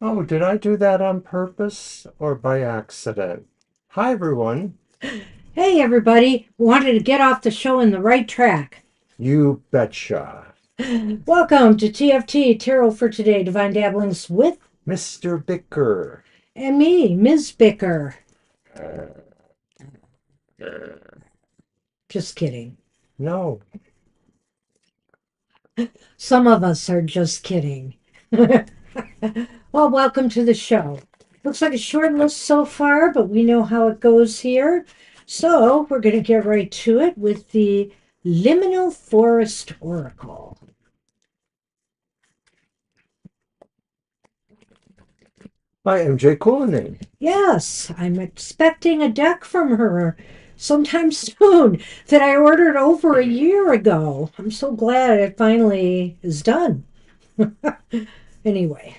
Oh, did I do that on purpose or by accident? Hi, everyone. Hey, everybody. Wanted to get off the show in the right track. You betcha. Welcome to TFT, Tarot for Today, Divine Dabblings with Mr. Bicker. and me, Ms. Bicker. Just kidding. No. Some of us are just kidding. Well, welcome to the show. Looks like a short list so far, but we know how it goes here. So we're going to get right to it with the Liminal Forest Oracle. Hi, MJ Cooling. Yes, I'm expecting a deck from her sometime soon that I ordered over a year ago. I'm so glad it finally is done. Anyway,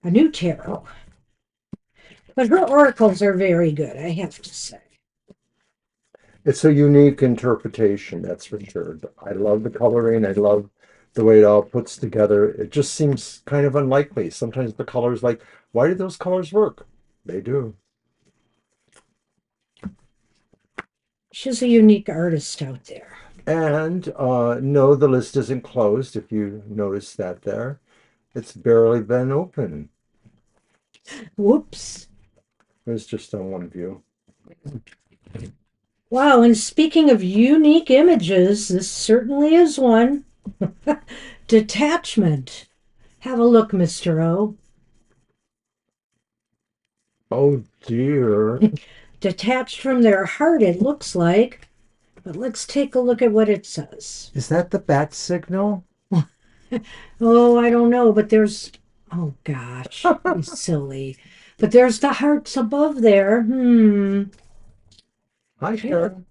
a new tarot. But her oracles are very good, I have to say. It's a unique interpretation, that's for sure. I love the coloring. I love the way it all puts together. It just seems kind of unlikely. Sometimes the colors, like, why do those colors work? They do. She's a unique artist out there. And no, the list isn't closed, if you notice that there. It's barely been open. Whoops. It was just on one view. Wow, and speaking of unique images, this certainly is one. Detachment. Have a look, Mr. O. Oh dear. Detached from their heart, it looks like. But let's take a look at what it says. Is that the bat signal? Oh, I don't know, but there's. Oh, gosh. Be silly. But there's the hearts above there. Hi, Yeah. Sharon.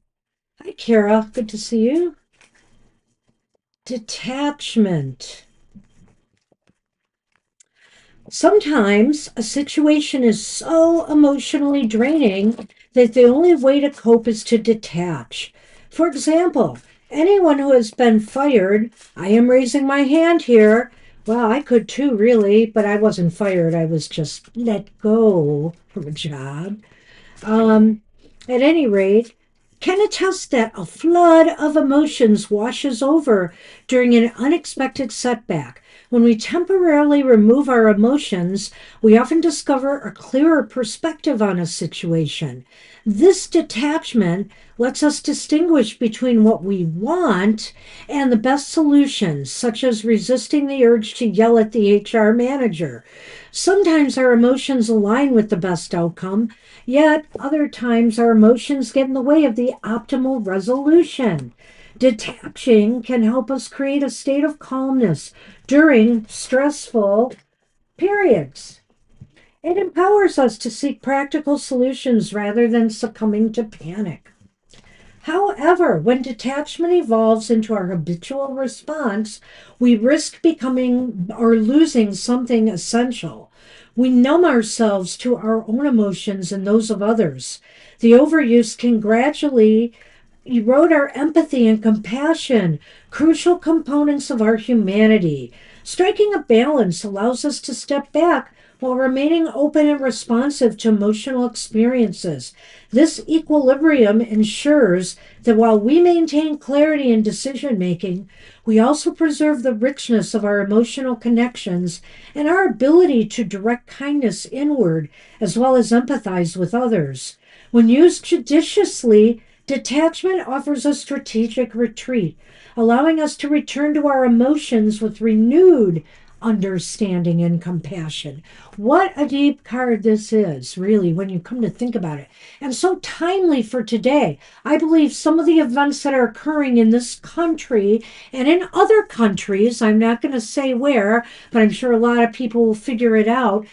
Hi, Kara. Good to see you. Detachment. Sometimes a situation is so emotionally draining that the only way to cope is to detach. For example, anyone who has been fired, I am raising my hand here. Well, I could too, really, but I wasn't fired. I was just let go from a job. Um, at any rate, can attest that a flood of emotions washes over during an unexpected setback. When we temporarily remove our emotions, we often discover a clearer perspective on a situation. This detachment lets us distinguish between what we want and the best solutions, such as resisting the urge to yell at the HR manager. Sometimes our emotions align with the best outcome, yet other times our emotions get in the way of the optimal resolution. Detaching can help us create a state of calmness during stressful periods. It empowers us to seek practical solutions rather than succumbing to panic. However, when detachment evolves into our habitual response, we risk becoming or losing something essential. We numb ourselves to our own emotions and those of others. The overuse can gradually erode our empathy and compassion, crucial components of our humanity. Striking a balance allows us to step back while remaining open and responsive to emotional experiences. This equilibrium ensures that while we maintain clarity in decision making, we also preserve the richness of our emotional connections and our ability to direct kindness inward as well as empathize with others. When used judiciously, detachment offers a strategic retreat, allowing us to return to our emotions with renewed understanding and compassion. What a deep card this is, really, when you come to think about it. And so timely for today. I believe some of the events that are occurring in this country and in other countries, I'm not going to say where, but I'm sure a lot of people will figure it out.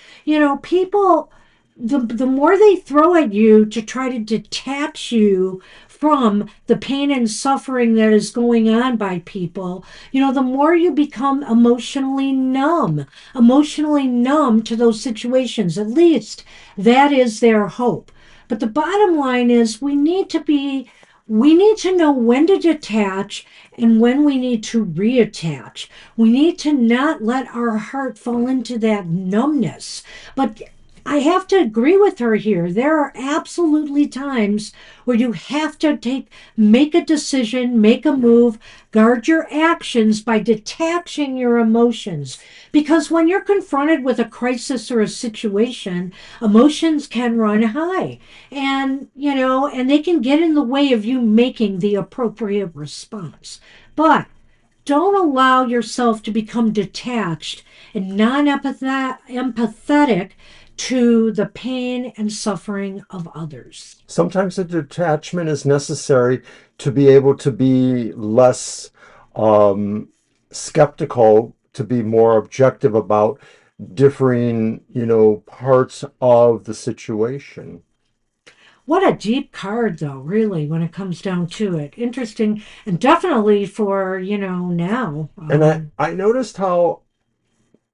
People the more they throw at you to try to detach you from the pain and suffering that is going on by people, the more you become emotionally numb to those situations. At least that is their hope. But the bottom line is we need to be we need to know when to detach and when we need to reattach. We need to not let our heart fall into that numbness. But I have to agree with her here. There are absolutely times where you have to make a decision, make a move, guard your actions by detaching your emotions. Because when you're confronted with a crisis or a situation, emotions can run high. And they can get in the way of you making the appropriate response. But don't allow yourself to become detached and non empathetic to the pain and suffering of others. Sometimes a detachment is necessary to be able to be less um, skeptical, to be more objective about differing, parts of the situation. What a deep card, though, really, when it comes down to it. Interesting, and definitely for, now. And I noticed how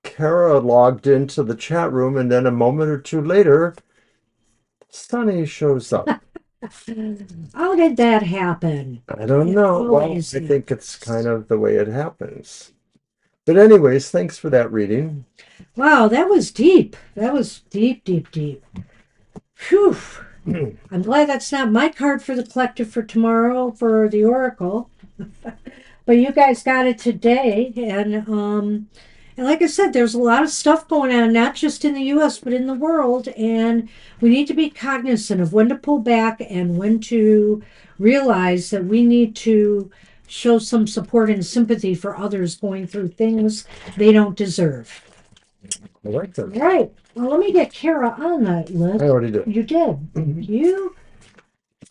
Kara logged into the chat room, and then a moment or two later, Sunny shows up. How did that happen? I don't It know. Well, always I think it's kind happens. of the way it happens. But anyways, thanks for that reading. Wow, that was deep. That was deep, deep, deep. Phew. I'm glad that's not my card for the collective for tomorrow for the Oracle. But you guys got it today, and like I said, there's a lot of stuff going on, not just in the U.S. but in the world, and we need to be cognizant of when to pull back and when to realize that we need to show some support and sympathy for others going through things they don't deserve. I like them. All right. Well, let me get Kara on that I list. already did. You did. Mhm. Thank you.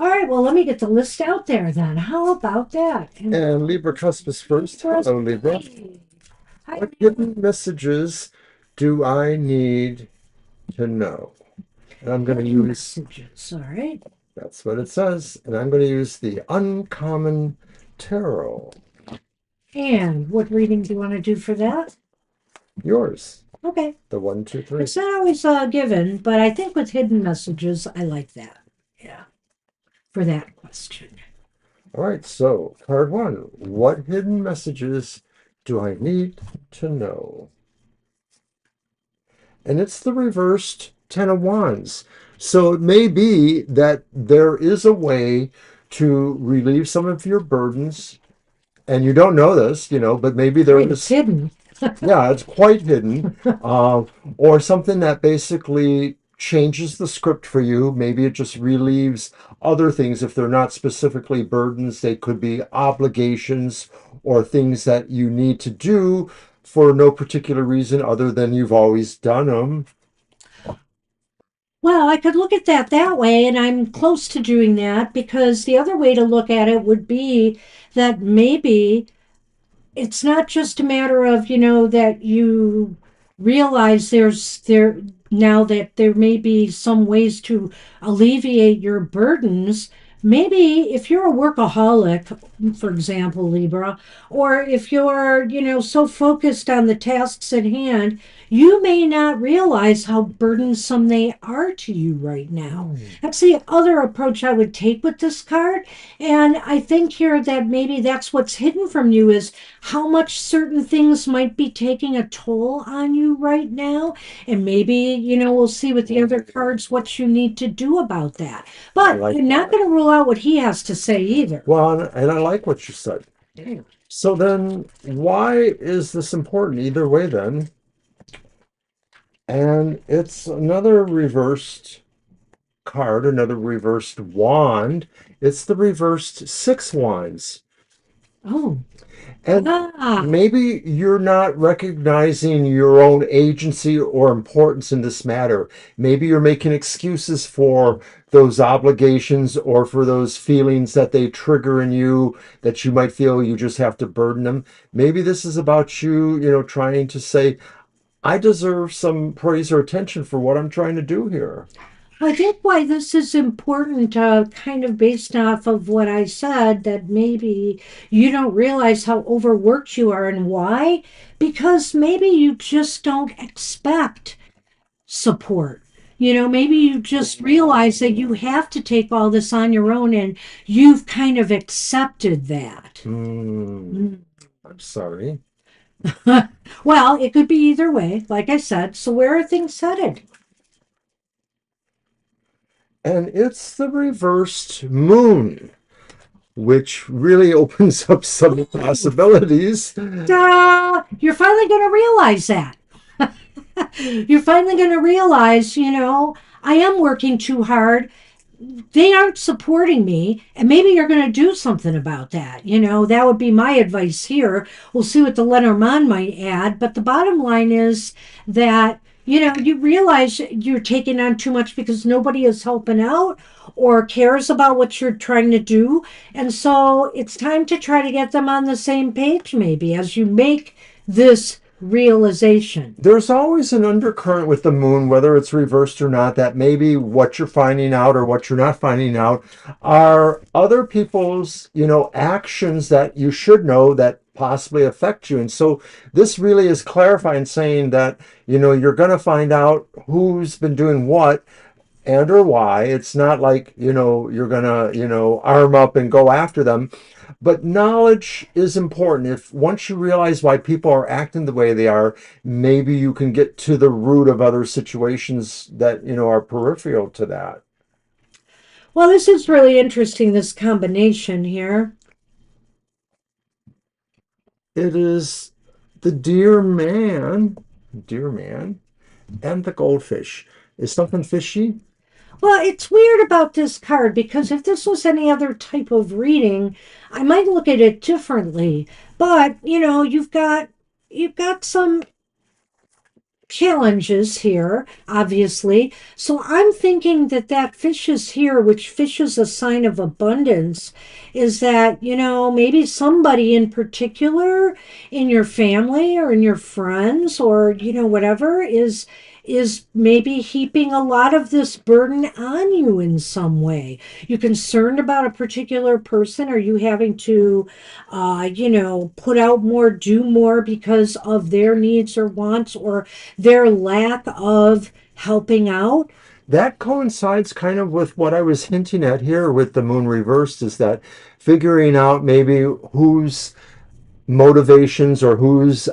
All right. Well, let me get the list out there then. How about that? And Libra Cuspis first. Hello, Libra. Hi, What Libra. hidden messages do I need to know? And I'm going to Hidden use, messages. All right. that's what it says, and I'm going to use the Uncommon Tarot. And what reading do you want to do for that? Yours, Okay. the one, two, three. It's not always given, but I think with hidden messages, I like that. Yeah. For that question. All right, so card one. What hidden messages do I need to know? And it's the reversed Ten of Wands. So it may be that there is a way to relieve some of your burdens, and you don't know this, but maybe there Right. It's is, hidden. yeah, it's quite hidden, uh, or something that basically changes the script for you. Maybe it just relieves other things. If they're not specifically burdens, they could be obligations or things that you need to do for no particular reason other than you've always done them. Well, I could look at that way, and I'm close to doing that because the other way to look at it would be that maybe it's not just a matter of that you realize there now that there may be some ways to alleviate your burdens. Maybe if you're a workaholic, for example, Libra, or if you're so focused on the tasks at hand, you may not realize how burdensome they are to you right now. That's the other approach I would take with this card. And I think here that maybe that's what's hidden from you is how much certain things might be taking a toll on you right now. And maybe, we'll see with the other cards what you need to do about that. I But like I'm not that. going to rule out what he has to say either. Well, and I like what you said. So then, why is this important? Either way, then. And it's another reversed card, another reversed wand. It's the reversed Six Wands. Oh, And ah, maybe you're not recognizing your own agency or importance in this matter. Maybe you're making excuses for those obligations or for those feelings that they trigger in you that you might feel you just have to burden them. Maybe this is about you, trying to say, I deserve some praise or attention for what I'm trying to do here. I think why this is important, kind of based off of what I said, that maybe you don't realize how overworked you are and why. Because maybe you just don't expect support. Maybe you just realize that you have to take all this on your own and you've kind of accepted that. Hmm. Mm. I'm sorry. Well, it could be either way, like I said. So, where are things headed? And it's the reversed moon, which really opens up some possibilities. You're finally going to realize that. You're finally going to realize, I am working too hard. They aren't supporting me, and maybe you're going to do something about that. That would be my advice here. We'll see what the Lenormand might add, but the bottom line is that you realize you're taking on too much because nobody is helping out or cares about what you're trying to do, and so it's time to try to get them on the same page maybe as you make this realization. There's always an undercurrent with the moon, whether it's reversed or not, that maybe what you're finding out or what you're not finding out are other people's, actions that you should know that possibly affect you. And so this really is clarifying, saying that, you're going to find out who's been doing what and or why. It's not like, you're going to, arm up and go after them. But knowledge is important. If once you realize why people are acting the way they are, maybe you can get to the root of other situations that, are peripheral to that. Well, this is really interesting, this combination here. It is the dear man, and the goldfish. Is something fishy? Well, it's weird about this card because if this was any other type of reading, I might look at it differently. But, you've got some challenges here, obviously. So I'm thinking that fish is here, which fish is a sign of abundance, is that, maybe somebody in particular in your family or in your friends or, whatever is maybe heaping a lot of this burden on you in some way. You concerned about a particular person? Are you having to, put out more, do more because of their needs or wants or their lack of helping out? That coincides kind of with what I was hinting at here with the moon reversed, is that figuring out maybe whose motivations or whose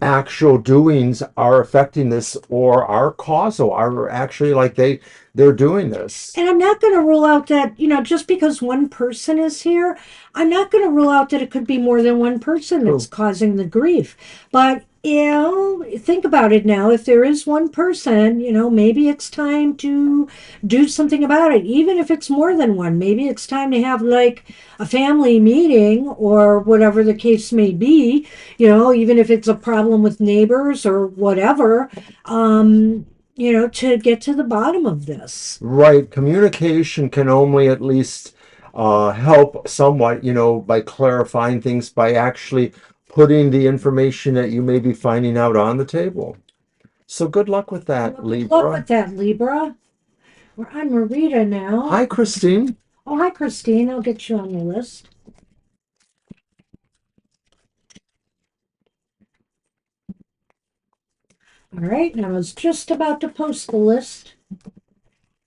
actual doings are affecting this or are causal, are actually like they're doing this. And I'm not going to rule out that, just because one person is here, I'm not going to rule out that it could be more than one person that's True. causing the grief. But, think about it now. If there is one person, maybe it's time to do something about it. Even if it's more than one, maybe it's time to have like a family meeting or whatever the case may be, even if it's a problem with neighbors or whatever. To get to the bottom of this. Right. Communication can only at least help somewhat, by clarifying things, by actually putting the information that you may be finding out on the table. So good luck with that, Well, good luck Libra. with that, Libra. We're on Marita now. Hi, Christine. Oh, hi, Christine. I'll get you on the list. All right, and I was just about to post the list,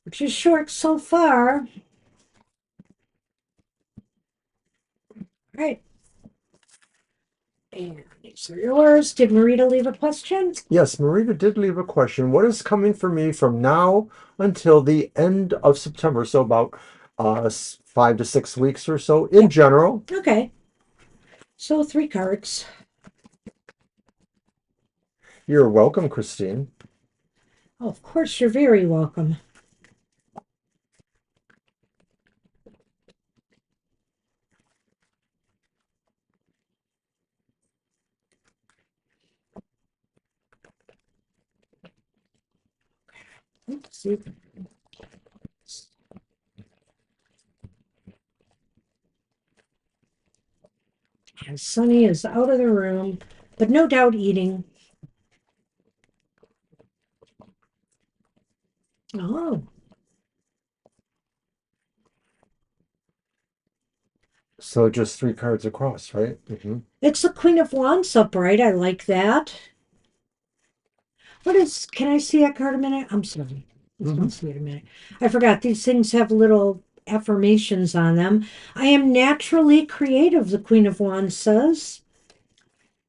which is short so far. All right, and these are yours. Did Marita leave a question? Yes, Marita did leave a question. What is coming for me from now until the end of September? So about 5 to 6 weeks or so in Yeah. general. Okay. So 3 cards. You're welcome, Christine. Oh, of course, you're very welcome. Let's see. And Sunny is out of the room, but no doubt eating. Oh, So just 3 cards across, right? it's the Queen of Wands upright. I like that. What is, can I see that card a minute? I'm sorry. Mhm. Let's wait a minute. I forgot these things have little affirmations on them. I am naturally creative, the Queen of Wands says.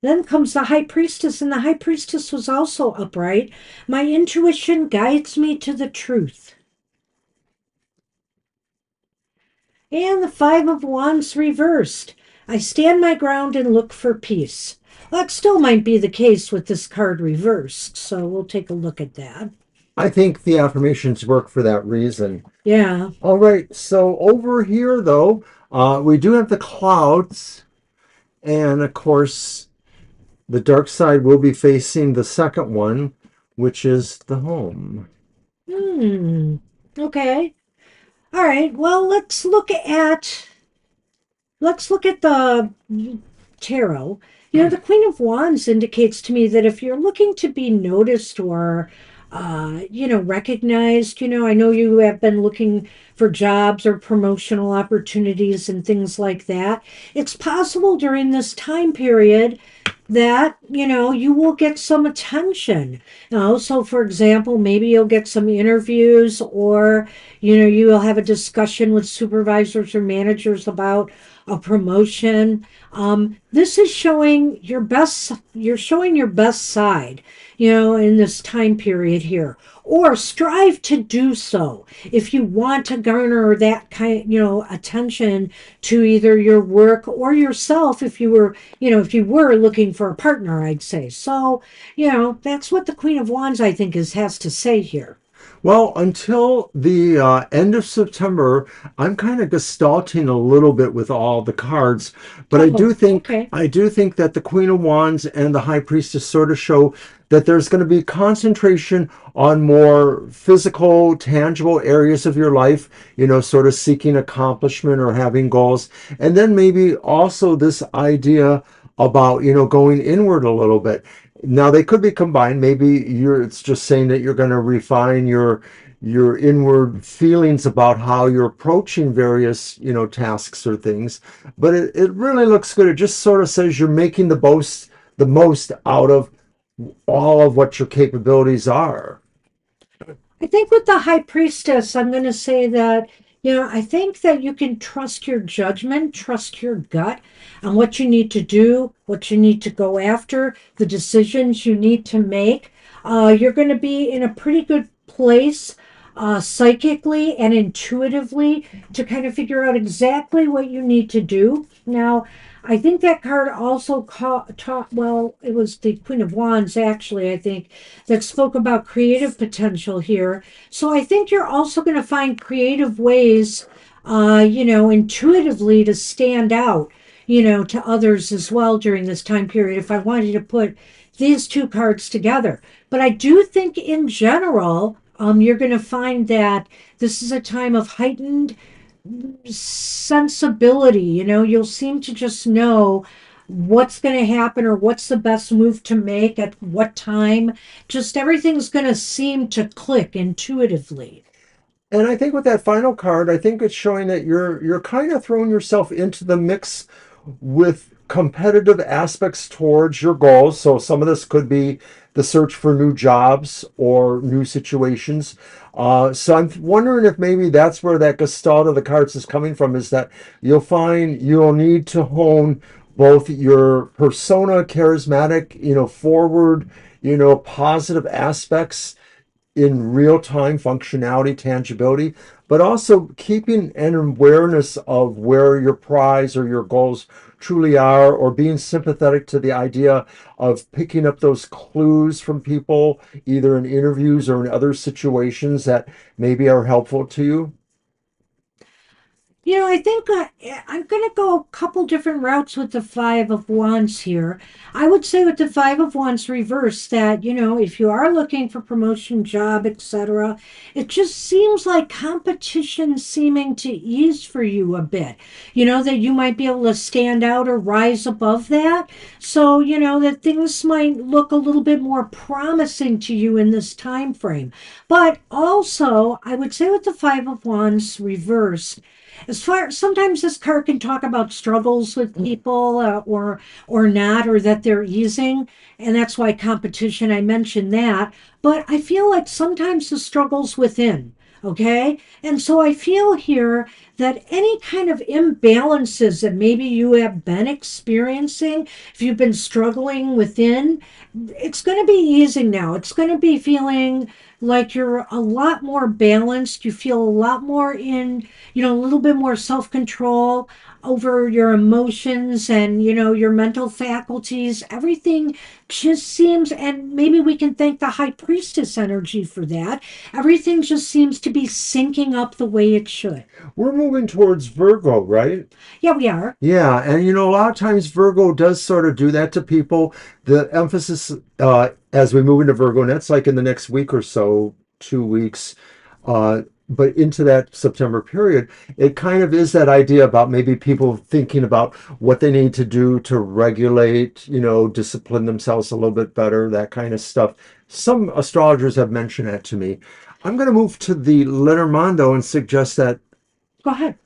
Then comes the High Priestess, and the High Priestess was also upright. My intuition guides me to the truth. And the Five of Wands reversed. I stand my ground and look for peace. That still might be the case with this card reversed, so we'll take a look at that. I think the affirmations work for that reason. Yeah. All right, so over here, though, we do have the clouds, and of course, the dark side will be facing the second one, which is the home. Hmm. Okay. All right. Well, let's look at the tarot. The Queen of Wands indicates to me that if you're looking to be noticed or, recognized, I know you have been looking for jobs or promotional opportunities and things like that. It's possible during this time period that, you will get some attention. So for example, maybe you'll get some interviews or, you will have a discussion with supervisors or managers about a promotion. This is showing your best, you're showing your best side, in this time period here. Or strive to do so if you want to garner that kind, attention to either your work or yourself if you were looking for a partner, I'd say. So, that's what the Queen of Wands, I think, has to say here. Well, until the end of September, I'm kind of gestalting a little bit with all the cards, but I do Oh, think okay. I do think that the Queen of Wands and the High Priestess sort of show that there's going to be concentration on more physical, tangible areas of your life, sort of seeking accomplishment or having goals. And then maybe also this idea about, going inward a little bit. Now they could be combined. Maybe it's just saying that you're going to refine your inward feelings about how you're approaching various, tasks or things. But it really looks good. It just sort of says you're making the most out of all of what your capabilities are. I think with the High Priestess, I'm going to say that, I think that you can trust your judgment, trust your gut on what you need to do, what you need to go after, the decisions you need to make. You're going to be in a pretty good place psychically and intuitively to kind of figure out exactly what you need to do. Now, I think that card also taught, well, it was the Queen of Wands, actually, I think, that spoke about creative potential here. So I think you're also going to find creative ways, intuitively to stand out, to others as well during this time period. If I wanted to put these two cards together, but I do think in general, you're going to find that this is a time of heightened sensibility. You'll seem to just know what's going to happen or what's the best move to make at what time. Just everything's going to seem to click intuitively. And I think with that final card, I think it's showing that you're kind of throwing yourself into the mix with competitive aspects towards your goals. So some of this could be the search for new jobs or new situations. So I'm wondering if maybe that's where that gestalt of the cards is coming from, is that you'll find you'll need to hone both your persona, charismatic, forward, positive aspects in real time functionality, tangibility, but also keeping an awareness of where your prize or your goals truly are, or being sympathetic to the idea of picking up those clues from people, either in interviews or in other situations that maybe are helpful to you. I think I'm going to go a couple different routes with the Five of Wands here. I would say with the Five of Wands reverse that, if you are looking for promotion, job, etc., it just seems like competition seeming to ease for you a bit. That you might be able to stand out or rise above that. So, that things might look a little bit more promising to you in this time frame. But also, I would say with the Five of Wands reversed, as far sometimes this card can talk about struggles with people or not, or that they're easing, and that's why competition. I mentioned that, but I feel like sometimes the struggles within. Okay, and so I feel here that any kind of imbalances that maybe you have been experiencing, if you've been struggling within, it's going to be easing now. It's going to be feeling like you're a lot more balanced. You feel a lot more in, a little bit more self control over your emotions and, your mental faculties. Everything just seems, and maybe we can thank the high priestess energy for that. Everything just seems to be syncing up the way it should. We're moving towards Virgo, right? Yeah, we are. Yeah, and a lot of times Virgo does sort of do that to people. The emphasis as we move into Virgo, and that's like in the next week or so, 2 weeks, but into that September period, it kind of is that idea about maybe people thinking about what they need to do to regulate, discipline themselves a little bit better, that kind of stuff. Some astrologers have mentioned that to me. I'm going to move to the Lenormand and suggest that Go ahead.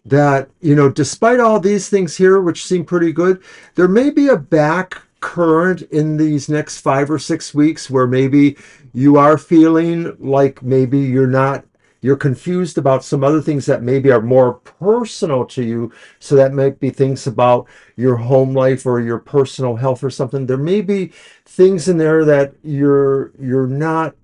despite all these things here, which seem pretty good, there may be a back current in these next 5 or 6 weeks where maybe you are feeling like maybe you're confused about some other things that maybe are more personal to you. So that might be things about your home life or your personal health or something. There may be things in there that you're not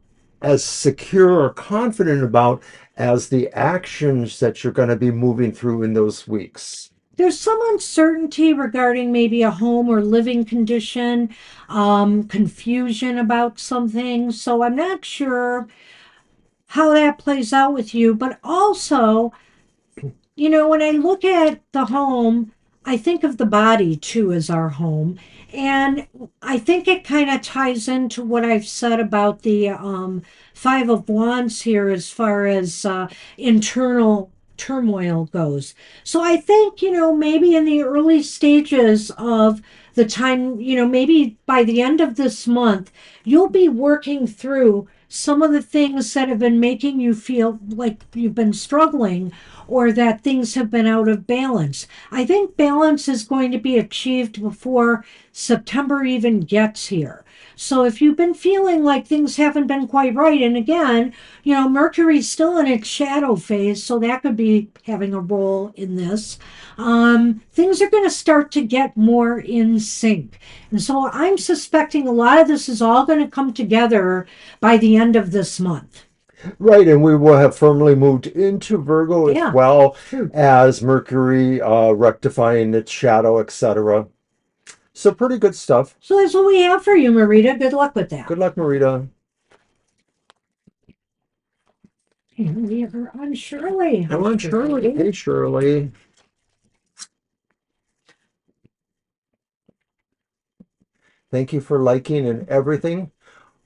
as secure or confident about as the actions that you're going to be moving through in those weeks. There's some uncertainty regarding maybe a home or living condition, confusion about something. So I'm not sure how that plays out with you, but also, when I look at the home, I think of the body too as our home. And I think it kind of ties into what I've said about the Five of Wands here as far as internal turmoil goes. So I think, maybe in the early stages of the time, maybe by the end of this month, you'll be working through some of the things that have been making you feel like you've been struggling or that things have been out of balance. I think balance is going to be achieved before September even gets here. So if you've been feeling like things haven't been quite right, and again, Mercury's still in its shadow phase, so that could be having a role in this. Things are going to start to get more in sync. And so I'm suspecting a lot of this is all going to come together by the end of this month. Right, and we will have firmly moved into Virgo as Yeah, well true. as Mercury rectifying its shadow, etc. So pretty good stuff. So that's what we have for you, Marita. Good luck with that. Good luck, Marita. And we are on Shirley. Come on, Shirley. Hey, Shirley. Thank you for liking and everything.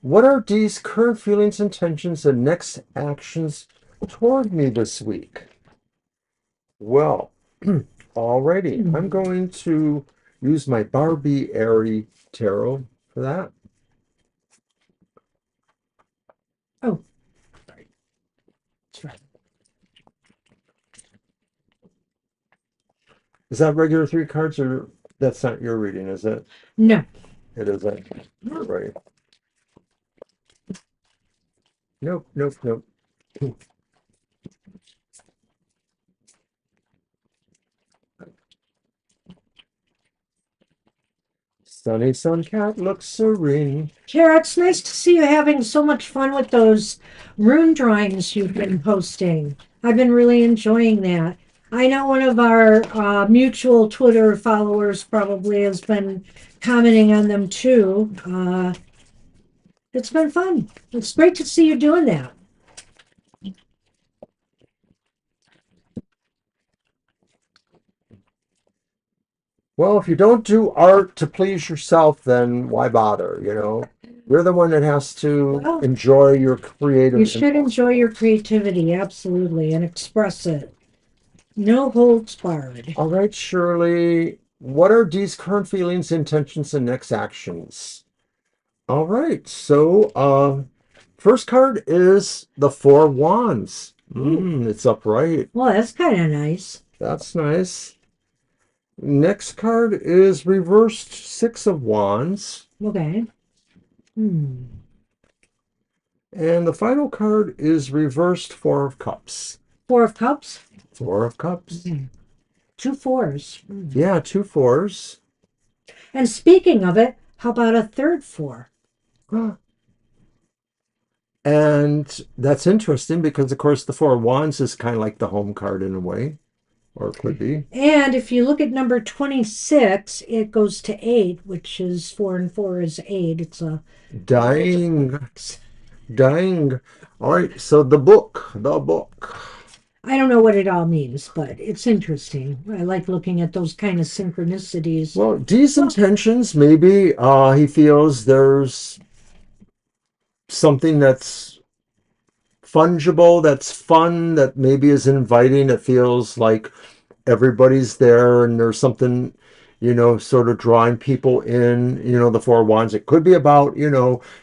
What are Dee's current feelings, intentions, and next actions toward me this week? Well, alrighty. I'm going to use my Barbie Airy Tarot for that. Oh, sorry. That's right. Is that regular 3 cards, or that's not your reading, is it? No. It isn't. Right. Nope, nope, nope. Sunny Sun Cat looks serene. Kara, it's nice to see you having so much fun with those rune drawings you've been posting. I've been really enjoying that. I know one of our mutual Twitter followers probably has been commenting on them too. It's been fun. It's great to see you doing that. Well, if you don't do art to please yourself, then why bother, You're the one that has to Well, enjoy your you creative. should enjoy your creativity, absolutely, and express it. No holds barred. All right, Shirley. What are Dee's current feelings, intentions, and next actions? All right, so first card is the Four of Wands. It's upright. Well, that's kind of nice. That's nice. Next card is reversed Six of Wands. Okay. Hmm. And the final card is reversed Four of Cups. Four of Cups. Four of Cups. Okay. Two fours. Hmm. Yeah, two fours. And speaking of it, how about a third four? And that's interesting because, of course, the Four of Wands is kind of like the home card in a way, or it could be. And if you look at number 26, it goes to 8, which is 4 and 4 is 8. It's a Dying, dying. All right, so the book, the book. I don't know what it all means, but it's interesting. I like looking at those kind of synchronicities. Well, decent tensions. Maybe he feels there's something that's fungible, that's fun, that maybe is inviting. It feels like everybody's there and there's something, sort of drawing people in, the Four of Wands. It could be about,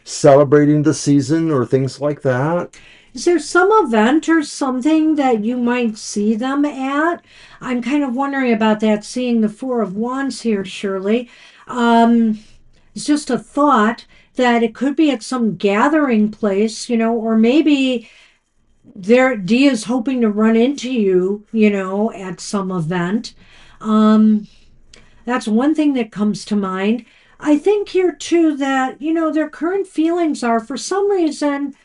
celebrating the season or things like that. Is there some event or something that you might see them at? I'm kind of wondering about that, seeing the Four of Wands here, Shirley. Um, it's just a thought that it could be at some gathering place, or maybe Dee is hoping to run into you, at some event. Um, that's one thing that comes to mind. I think here too that, their current feelings are for some reason,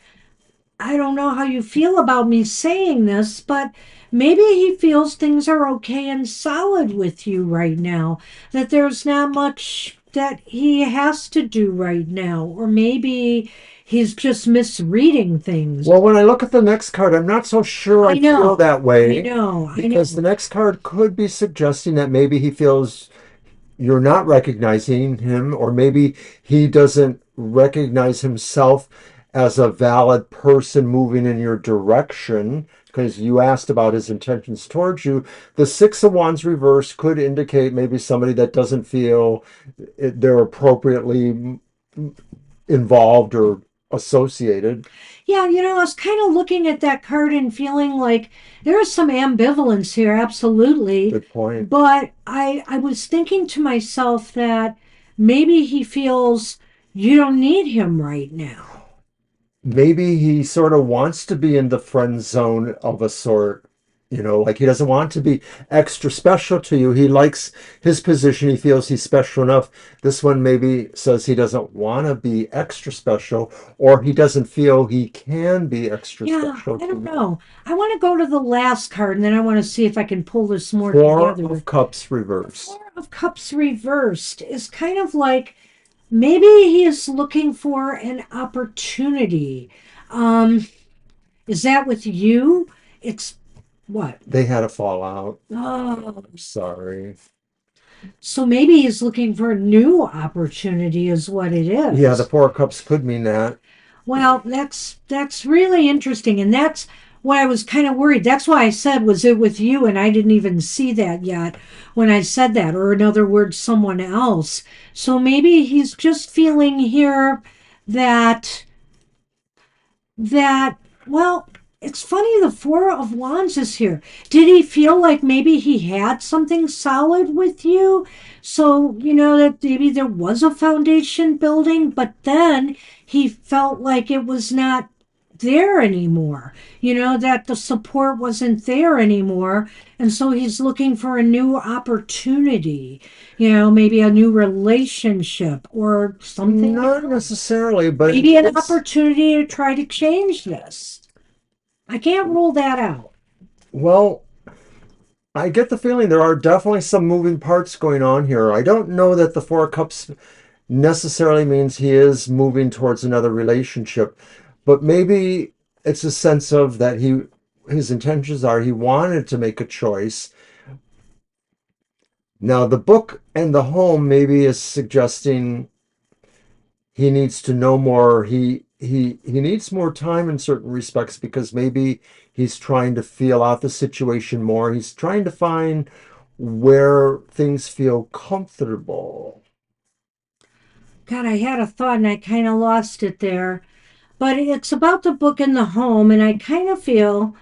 I don't know how you feel about me saying this, but maybe he feels things are okay and solid with you right now, that there's not much that he has to do right now, or maybe he's just misreading things. Well, when I look at the next card, I'm not so sure I I feel know, that I way know, I because the know. next card could be suggesting that maybe he feels you're not recognizing him, or maybe he doesn't recognize himself as a valid person moving in your direction because you asked about his intentions towards you. The Six of Wands reverse could indicate maybe somebody that doesn't feel they're appropriately involved or associated. Yeah, I was kind of looking at that card and feeling like there is some ambivalence here, absolutely. Good point. But I was thinking to myself that maybe he feels you don't need him right now. Maybe he sort of wants to be in the friend zone of a sort, like he doesn't want to be extra special to you. He likes his position. He feels he's special enough. This one maybe says he doesn't want to be extra special, or he doesn't feel he can be extra Yeah, special I to don't you. know. I want to go to the last card and then I want to see if I can pull this more Four together. of Cups The reverse. Four of Cups reversed is kind of like maybe he is looking for an opportunity. Um, is that with you? It's what? They had a fallout. Oh, I'm sorry. so maybe he's looking for a new opportunity, is what it Yeah, the is. Four of Cups could mean that. Well, that's really interesting, and that's why I was kind of worried. That's why I said, "Was it with you?" And I didn't even see that yet when I said that, or in other words, someone else. So maybe he's just feeling here that that well, it's funny the Four of Wands is here. Did he feel like maybe he had something solid with you? So, that maybe there was a foundation building, but then he felt like it was not there anymore. That the support wasn't there anymore. And so he's looking for a new opportunity, maybe a new relationship or something Not else. necessarily, but Maybe an it's opportunity to try to change this. I can't rule that out. well, I get the feeling there are definitely some moving parts going on here. I don't know that the Four of Cups necessarily means he is moving towards another relationship, but maybe it's a sense of that his intentions are he wanted to make a choice. Now, the book and the home maybe is suggesting he needs to know more. He needs more time in certain respects because maybe he's trying to feel out the situation more. He's trying to find where things feel comfortable. God, I had a thought and I kind of lost it there. But it's about the book and the home, and I kind of feel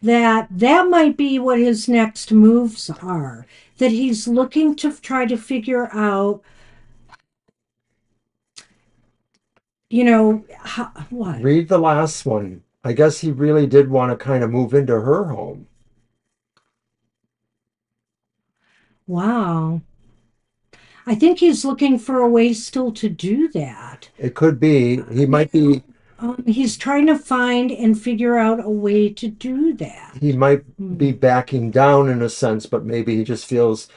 that that might be what his next moves are. That he's looking to try to figure out, what? Read the last one. I guess he really did want to kind of move into her home. Wow. I think he's looking for a way still to do that. It could be. He might be. He's trying to find and figure out a way to do that. He might Hmm. be backing down in a sense, but maybe he just feels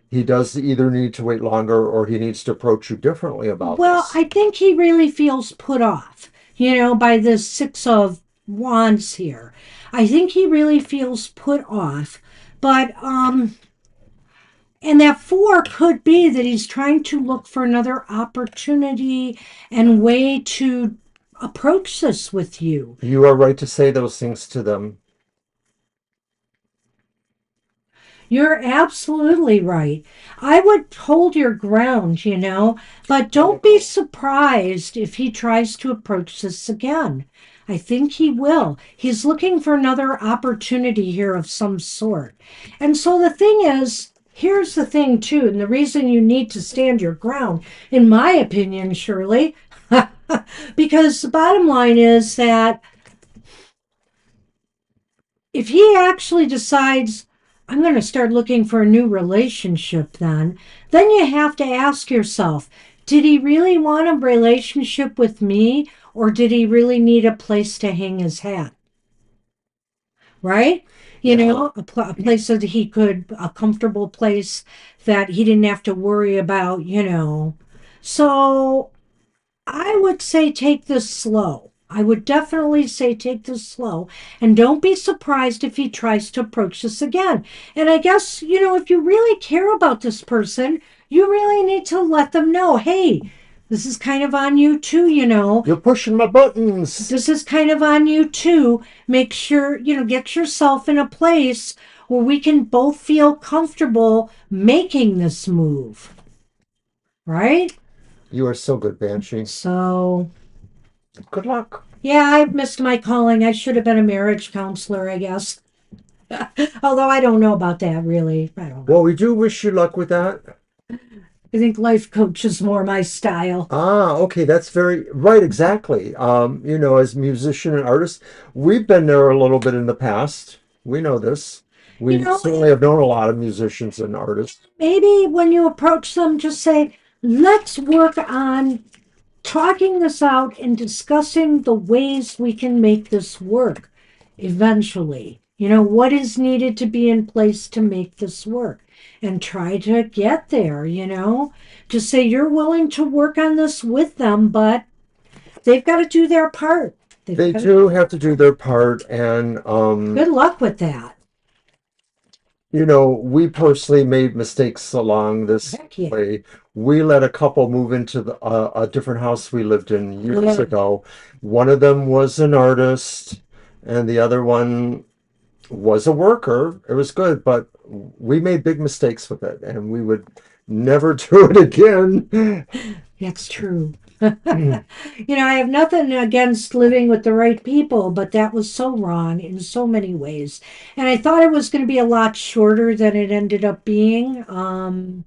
he does either need to wait longer or he needs to approach you differently about Well, this. I think he really feels put off, by the Six of Wands here. I think he really feels put off, but and that four could be that he's trying to look for another opportunity and way to approach this with you. You are right to say those things to them. You're absolutely right. I would hold your ground, but don't be surprised if he tries to approach this again. I think he will. He's looking for another opportunity here of some sort. And so the thing is, here's the thing, too, and the reason you need to stand your ground, in my opinion, Shirley, because the bottom line is that if he actually decides, I'm going to start looking for a new relationship, then you have to ask yourself, did he really want a relationship with me, or did he really need a place to hang his hat? Right? Yeah. A place that he could, a comfortable place that he didn't have to worry about. So I would say take this slow. I would definitely say take this slow, and don't be surprised if he tries to approach this again. And I guess, if you really care about this person, you really need to let them know, hey, this is kind of on you too. You're pushing my buttons. This is kind of on you too. Make sure, get yourself in a place where we can both feel comfortable making this move, right? You are so good, Banshee. So, Good luck. yeah, I missed my calling. I should have been a marriage counselor, I guess. Although I don't know about that really. I don't Well, know. we do wish you luck with that. I think life coach is more my style. Ah, okay, that's very right, exactly. As musician and artist, we've been there a little bit in the past. We know this. You We know, certainly have known a lot of musicians and artists. maybe when you approach them, just say, let's work on talking this out and discussing the ways we can make this work eventually. What is needed to be in place to make this work and try to get there. Just say you're willing to work on this with them, but they've got to do their part. They've They got to, do have to do their part, and good luck with that. we personally made mistakes along this Heck yeah. way. We let a couple move into a different house we lived in years Yeah. ago. One of them was an artist, and the other one was a worker. It was good, but we made big mistakes with it, and we would never do it again. That's true. I have nothing against living with the right people, but that was so wrong in so many ways. And I thought it was going to be a lot shorter than it ended up being. And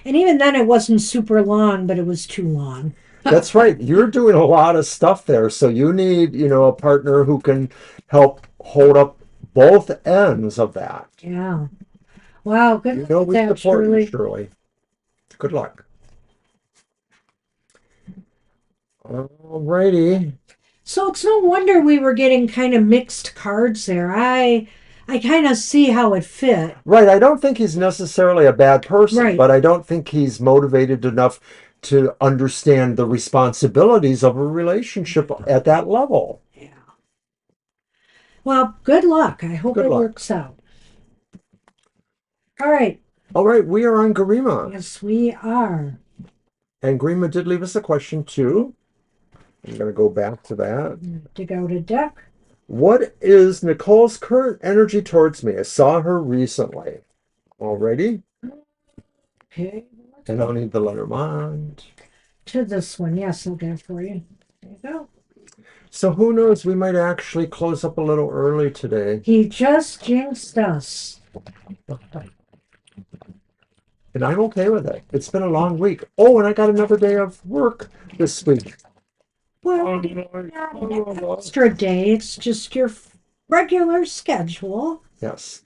even then, it wasn't super long, but it was too long. That's right. You're doing a lot of stuff there, so you need, a partner who can help hold up both ends of that. Yeah. Wow. Good luck with We that, support you, Shirley. Shirley. Good luck. All righty. So it's no wonder we were getting kind of mixed cards there. I kind of see how it fit. Right. I don't think he's necessarily a bad person, Right. but I don't think he's motivated enough to understand the responsibilities of a relationship at that level. Yeah. Well, good luck. I hope Good it luck. works out. All right. All right, we are on Garima. Yes, we are. And Garima did leave us a question too. I'm going to go back to that. Dig out a deck. What is Nicole's current energy towards me? I saw her recently. Already? Okay. And I'll need the Lenormand. To this one. Yes, I'll get it for you. There you go. So who knows? We might actually close up a little early today. He just jinxed us. And I'm okay with it. It's been a long week. Oh, and I got another day of work this week. Well, not an extra day. It's just your regular schedule. Yes.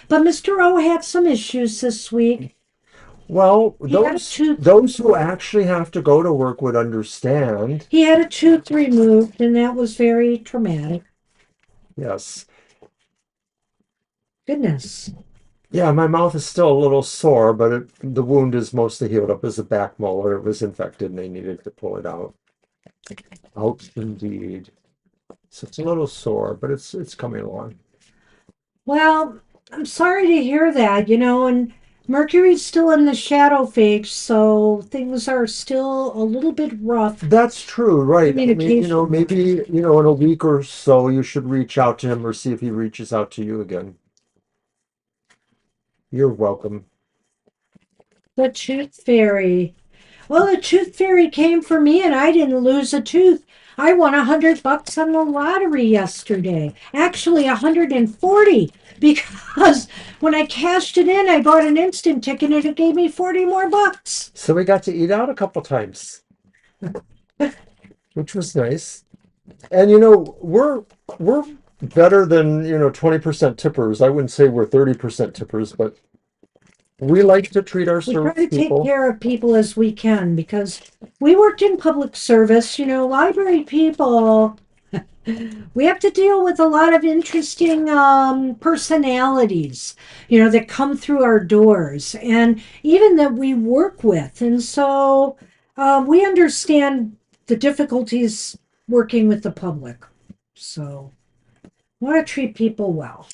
But Mr. O had some issues this week. Well, He had a those tooth those who actually have to go to work would understand. he had a tooth removed, and that was very traumatic. Yes. Goodness. Yeah, my mouth is still a little sore, but the wound is mostly healed up as a back molar. It was infected and they needed to pull it out. Out indeed. So it's a little sore, but it's coming along. Well, I'm sorry to hear that, and Mercury's still in the shadow phase, so things are still a little bit rough. That's true, right? I mean, Communication. maybe, in a week or so you should reach out to him or see if he reaches out to you again. You're welcome. The tooth fairy. Well, the tooth fairy came for me and I didn't lose a tooth. I won $100 on the lottery yesterday. Actually, 140 because when I cashed it in, I bought an instant ticket and it gave me 40 more bucks. So we got to eat out a couple times, which was nice. And we're better than 20% tippers. I wouldn't say we're 30% tippers, but we like to treat our We try service to take people. care of people as we can because we worked in public service. Library people, we have to deal with a lot of interesting personalities, that come through our doors and even that we work with. And so we understand the difficulties working with the public. So we want to treat people well.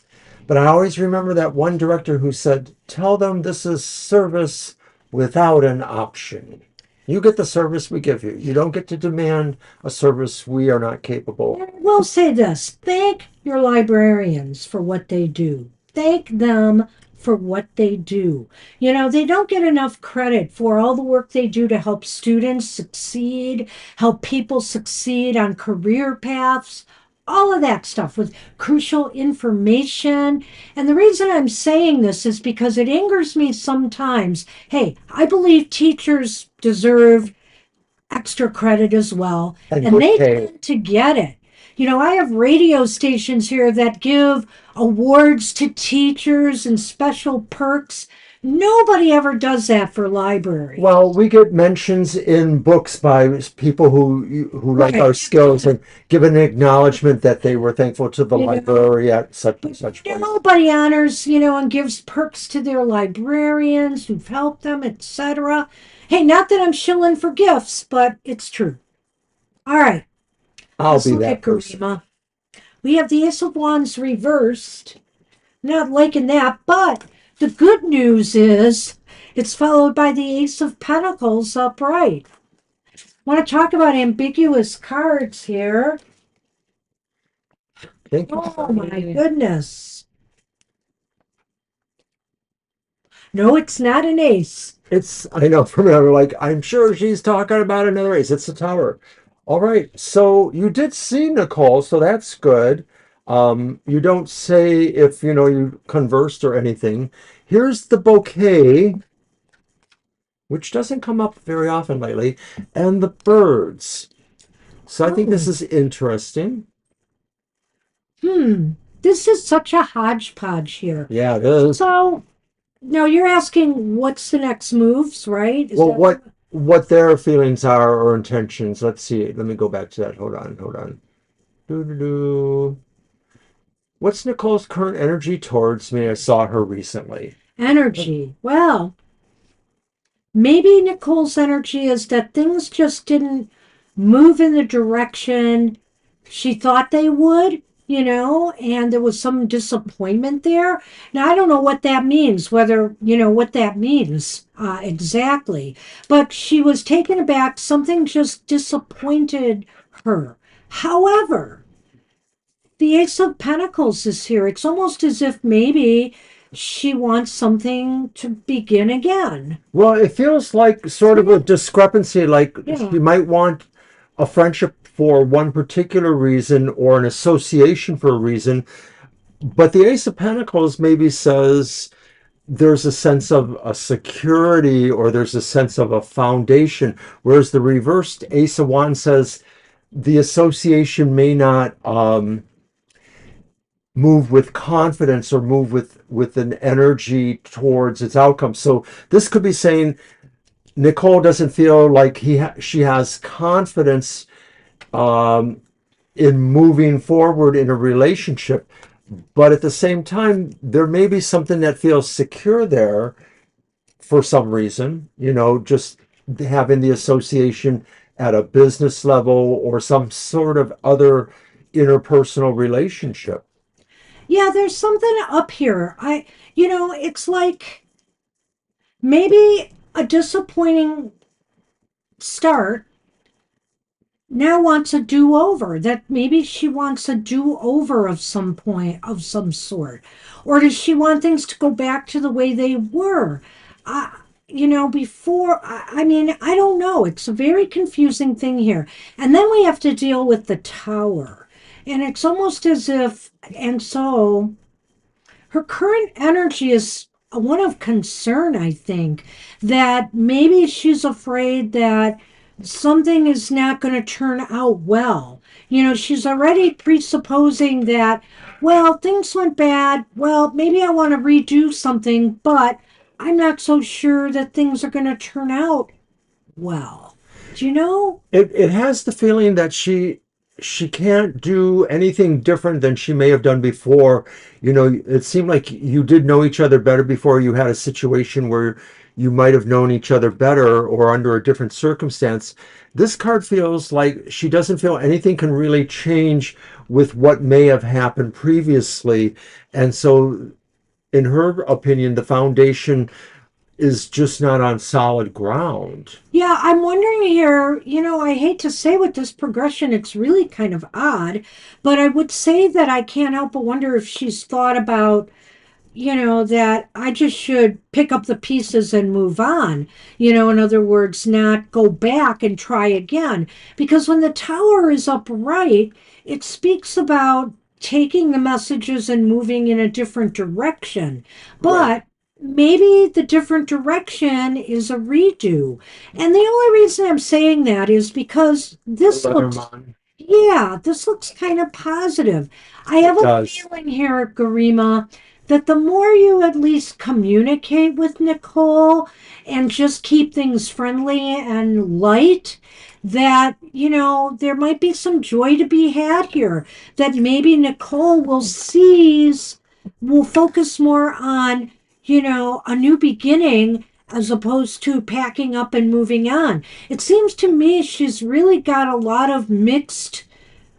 But I always remember that one director who said, "Tell them this is service without an option. You get the service we give you. You don't get to demand a service we are not capable." And we'll say this: thank your librarians for what they do. Thank them for what they do. They don't get enough credit for all the work they do to help students succeed, help people succeed on career paths, all of that stuff with crucial information. And the reason I'm saying this is because it angers me sometimes. Hey, I believe teachers deserve extra credit as well, And and good they pay. tend to get it. I have radio stations here that give awards to teachers and special perks. Nobody ever does that for library. Well, we get mentions in books by people who like our Right. skills and give an acknowledgement that they were thankful to the You know, library at such and but such place. nobody honors, and gives perks to their librarians who've helped them, etc. Hey, not that I'm shilling for gifts, but it's true. All right, I'll let's be look that at person. Garima. We have the Ace of Wands reversed. Not liking that, but the good news is it's followed by the Ace of Pentacles upright. Want to talk about ambiguous cards here? Thank you, Oh my Stephanie. goodness. No, it's not an ace. I know from now, like, I'm sure she's talking about another race. It's the tower. All right. So you did see Nicole, so that's good. You don't say if, you conversed or anything. Here's the bouquet, which doesn't come up very often lately, and the birds. So I think this Oh, is interesting. this is such a hodgepodge here. Yeah, it is. So, no, you're asking what's the next moves, right? Is Well, that what their feelings are or intentions. Let's see. Let me go back to that. Hold on, hold on. Doo doo doo. What's Nicole's current energy towards me? I saw her recently. energy? Well, maybe Nicole's energy is that things just didn't move in the direction she thought they would, and there was some disappointment there. Now, I don't know what that means, whether, what that means exactly, but she was taken aback. Something just disappointed her. However, the Ace of Pentacles is here. It's almost as if maybe she wants something to begin again. Well, it feels like sort of a discrepancy, like Yeah. she might want a friendship for one particular reason or an association for a reason. But the Ace of Pentacles maybe says there's a sense of a security or there's a sense of a foundation, whereas the reversed Ace of Wands says the association may not move with confidence or move with an energy towards its outcome. So this could be saying Nicole doesn't feel like she has confidence um, in moving forward in a relationship, but at the same time, there may be something that feels secure there for some reason. Just having the association at a business level or some sort of other interpersonal relationship. Yeah, there's something up here. It's like maybe a disappointing start now wants a do-over. That maybe she wants a do-over of some point of some sort. Or does she want things to go back to the way they were? Before, I mean, I don't know. It's a very confusing thing here. And then we have to deal with the tower. And it's almost as if, and so her current energy is one of concern, I think, that maybe she's afraid that something is not going to turn out well. She's already presupposing that, well, things went bad. Well, maybe I want to redo something, but I'm not so sure that things are going to turn out well. Do you know? It has the feeling that she can't do anything different than she may have done before. It seemed like you did know each other better before. You had a situation where you might have known each other better or under a different circumstance. This card feels like she doesn't feel anything can really change with what may have happened previously. And so, in her opinion, the foundation is just not on solid ground. Yeah, I'm wondering here, I hate to say with this progression, it's really kind of odd, but I would say that I can't help but wonder if she's thought about that I just should pick up the pieces and move on. In other words, not go back and try again. Because when the tower is upright, it speaks about taking the messages and moving in a different direction. Right. But maybe the different direction is a redo. And the only reason I'm saying that is because The this looks, Lenormand. yeah, this looks kind of positive. I have It a does. feeling here, Garima, that the more you at least communicate with Nicole and just keep things friendly and light, that, there might be some joy to be had here. That maybe Nicole will focus more on, a new beginning as opposed to packing up and moving on. It seems to me she's really got a lot of mixed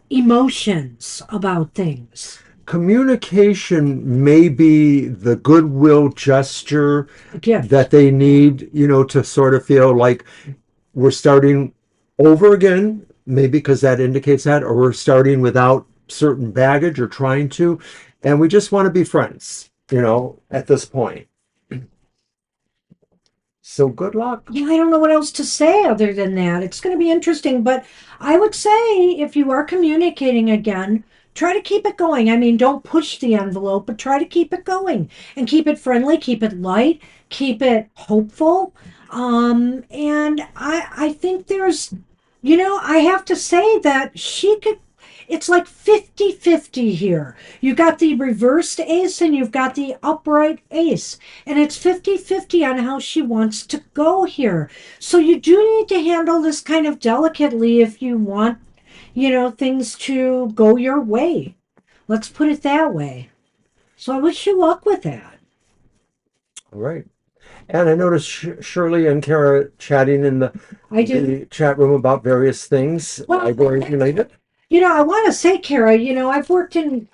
emotions about things. Communication may be the goodwill gesture A gift. that they need, to sort of feel like we're starting over again, maybe because that indicates that, or we're starting without certain baggage or trying to, and we just want to be friends, at this point. So good luck. Yeah, I don't know what else to say other than that. It's going to be interesting, but I would say if you are communicating again, try to keep it going. I mean, don't push the envelope, but try to keep it going and keep it friendly, keep it light, keep it hopeful. And I think I have to say that she could, it's like 50-50 here. You got the reversed ace and you've got the upright ace. And it's 50-50 on how she wants to go here. So you do need to handle this kind of delicately if you want, things to go your way. Let's put it that way. So I wish you luck with that. All right. And I noticed Shirley and Kara chatting in I do. the chat room about various things, Well, library related. I want to say, Kara, I've worked in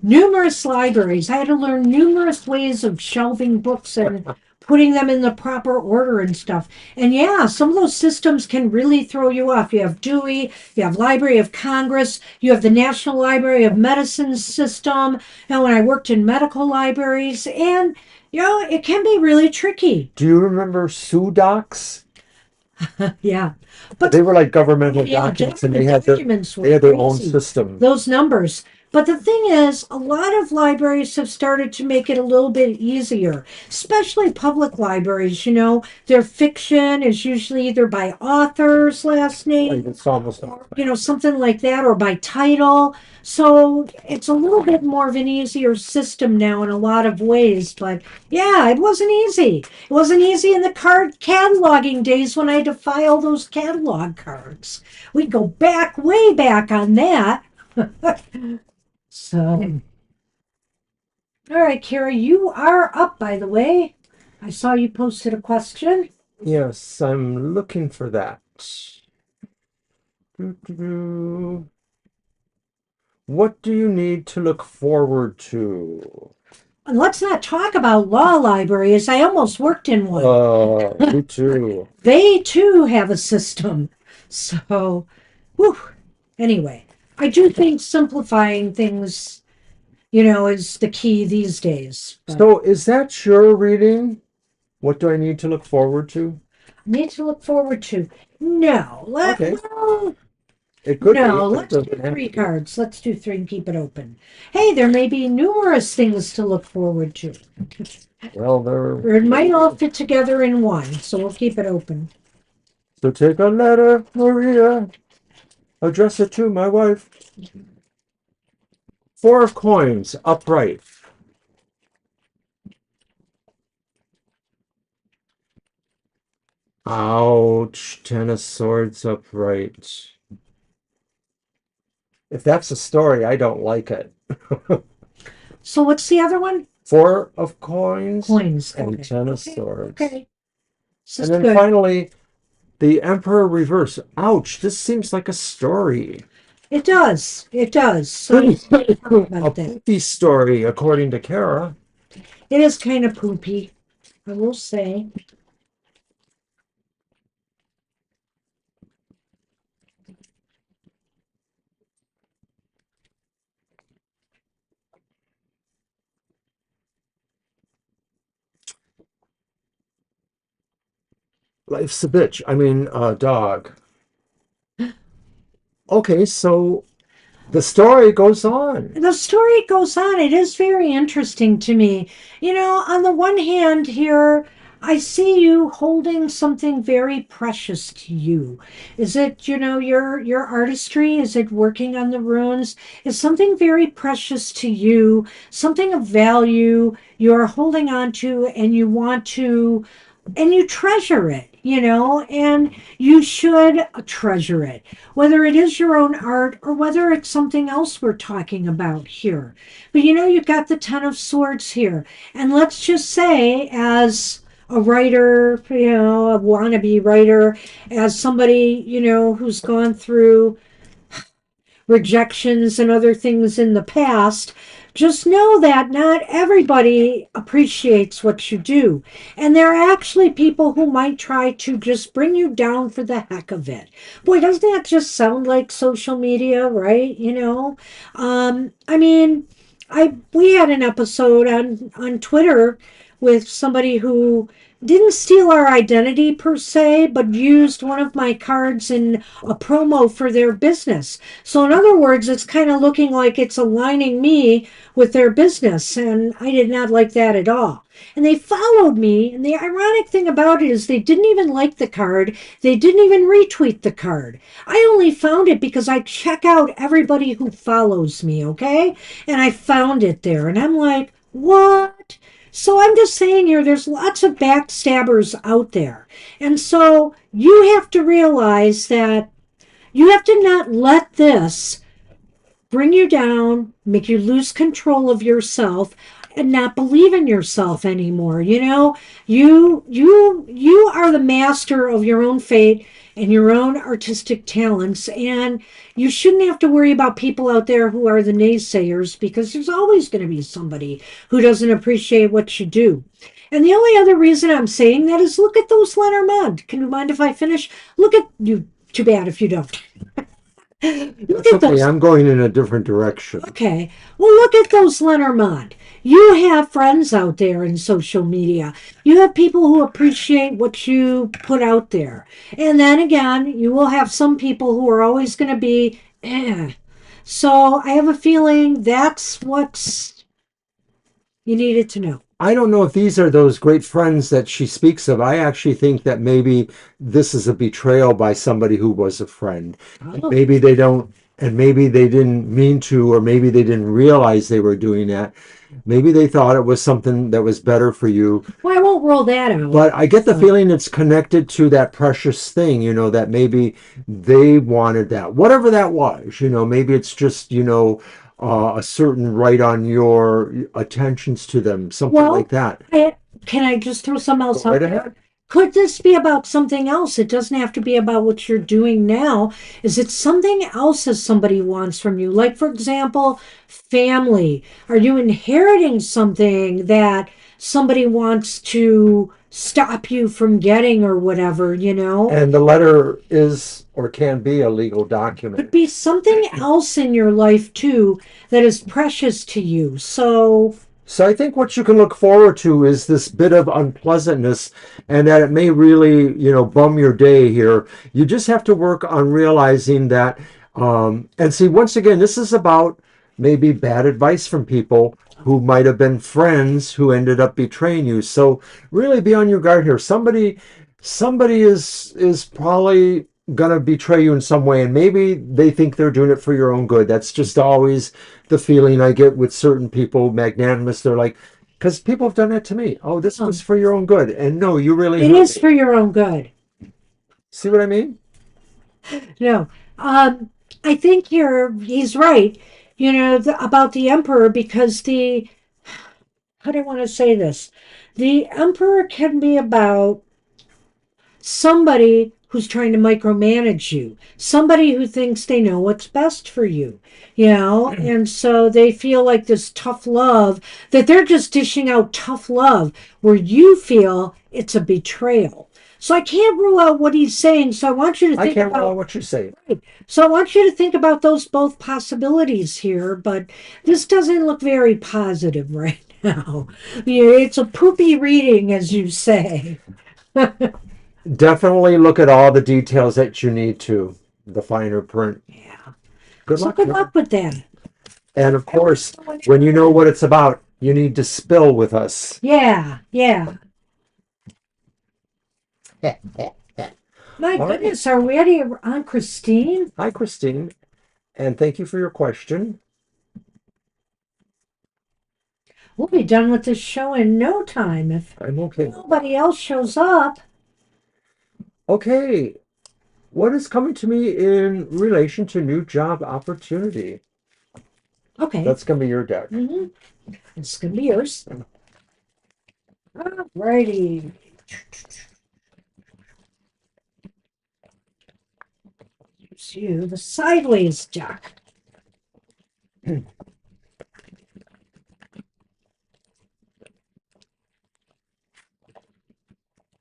numerous libraries. I had to learn numerous ways of shelving books and putting them in the proper order and stuff. And yeah, some of those systems can really throw you off. You have Dewey, you have Library of Congress, you have the National Library of Medicine system. Now, when I worked in medical libraries, and it can be really tricky. Do you remember Sudocs? Yeah. But They were like governmental yeah, documents, and government documents they were had their own crazy. system. Those numbers. But the thing is, a lot of libraries have started to make it a little bit easier, especially public libraries. Their fiction is usually either by author's last Like name it's almost or, something like that, or by title. So it's a little bit more of an easier system now in a lot of ways. But yeah, it wasn't easy. It wasn't easy in the card cataloging days when I had to file those catalog cards. We go back, way back on that. So, all right, Kara, you are up, by the way. I saw you posted a question. yes, I'm looking for that. Doo-doo-doo. What do you need to look forward to? And let's not talk about law libraries. I almost worked in one. Me too. They too have a system. So, whew. Anyway, I do think simplifying things, is the key these days. But So, is that your reading? What do I need to look forward to? need to look forward to. No, Okay, well, it could be, no, but it let's do doesn't have three to be. cards. Let's do three and keep it open. Hey, there may be numerous things to look forward to. Well, Or it might all fit together in one, so we'll keep it open. so take a letter, Maria, address it to my wife. Four of coins, upright. Ouch, ten of swords upright. If that's a story, I don't like it. So what's the other one? Four of coins Coins. and Okay. ten of Okay. swords. Okay. This And is then good. finally, the Emperor reverse. Ouch, this seems like a story. It does. It does. So A about that. poopy story, according to Kara. It is kind of poopy, I will say. Life's a bitch. I mean, dog. Okay, so the story goes on. The story goes on. It is very interesting to me. On the one hand, here, I see you holding something very precious to you. Is it, your artistry? Is it working on the runes? Is something very precious to you, something of value you're holding on to and you want to and you treasure it, and you should treasure it, whether it is your own art or whether it's something else we're talking about here. But you've got the Ten of Swords here. And let's just say, as a writer, a wannabe writer, as somebody, who's gone through rejections and other things in the past, just know that not everybody appreciates what you do. And there are actually people who might try to just bring you down for the heck of it. Boy, doesn't that just sound like social media, right? I mean, we had an episode on Twitter with somebody who didn't steal our identity per se, but used one of my cards in a promo for their business. So, in other words, it's kind of looking like it's aligning me with their business, and I did not like that at all. And they followed me, and the ironic thing about it is they didn't even like the card, they didn't even retweet the card. I only found it because I check out everybody who follows me, okay? And I found it there, and I'm like, what? So I'm just saying here, there's lots of backstabbers out there. And so you have to realize that you have to not let this bring you down, make you lose control of yourself and not believe in yourself anymore. You are the master of your own fate and your own artistic talents, and you shouldn't have to worry about people out there who are the naysayers, because there's always going to be somebody who doesn't appreciate what you do. And the only other reason I'm saying that is, look at those Lenormand. Can you mind if I finish? Look at you. Too bad if you don't. Look That's at okay. those. I'm going in a different direction. Okay. Well, look at those Lenormand. You have friends out there in social media. You have people who appreciate what you put out there. And then again, you will have some people who are always going to be, eh. So I have a feeling that's what you needed to know. I don't know if these are those great friends that she speaks of. I actually think that maybe this is a betrayal by somebody who was a friend. And Oh. maybe they don't, and maybe they didn't mean to, or maybe they didn't realize they were doing that. Maybe they thought it was something that was better for you. Well, I won't roll that out. But I get the But, feeling it's connected to that precious thing, that maybe they wanted that, whatever that was, maybe it's just, a certain right on your attentions to them, something like well, that. I, can I just throw something Go else right out there? ahead. Could this be about something else? It doesn't have to be about what you're doing now. Is it something else that somebody wants from you? Like, for example, family. Are you inheriting something that somebody wants to stop you from getting or whatever, you know? And the letter is or can be a legal Could document. be something else in your life too that is precious to you. So, So I think what you can look forward to is this bit of unpleasantness, and that it may really, bum your day here. You just have to work on realizing that. And see, once again, this is about maybe bad advice from people who might have been friends who ended up betraying you. So really be on your guard here. Somebody is probably gonna betray you in some way, and maybe they think they're doing it for your own good. That's just always the feeling I get with certain people, magnanimous. They're like, because people have done that to me. Oh, this was um, for your own good. And no, you really it hurt is me. for your own good. See what I mean? No, I think he's right. You know about the emperor because the how do I want to say this? The emperor can be about somebody who's trying to micromanage you, somebody who thinks they know what's best for you, and so they feel like this tough love that they're just dishing out tough love where you feel it's a betrayal. So I can't rule out what he's saying. So I want you to I think can't about recall what you say. So I want you to think about those both possibilities here, but this doesn't look very positive right now. Yeah, it's a poopy reading, as you say. Definitely look at all the details that you need to, the finer print. Yeah. Good So luck, good Joan. luck with that. And of course, when you know what it's about, you need to spill with us. Yeah, yeah. My All right. goodness, are we already on Christine? Hi, Christine, and thank you for your question. We'll be done with this show in no time if I'm okay with that. nobody else shows up. Okay, what is coming to me in relation to new job opportunity? Okay. That's going to be your deck. Mm-hmm. It's gonna be yours. Alrighty. Use you, the sideways duck.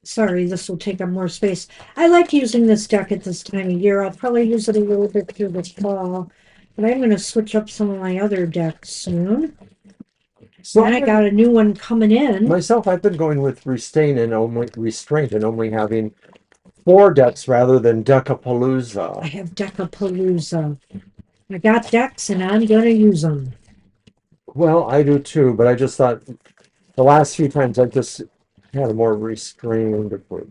Sorry, this will take up more space. I like using this deck at this time of year. I'll probably use it a little bit through the fall, but I'm going to switch up some of my other decks soon. So And I got a new one coming in. myself, I've been going with restraint and only having four decks rather than I Decapalooza. have Decapalooza. I got decks and I'm going to use them. Well, I do too, but I just thought the last few times I just had a more restrained approach.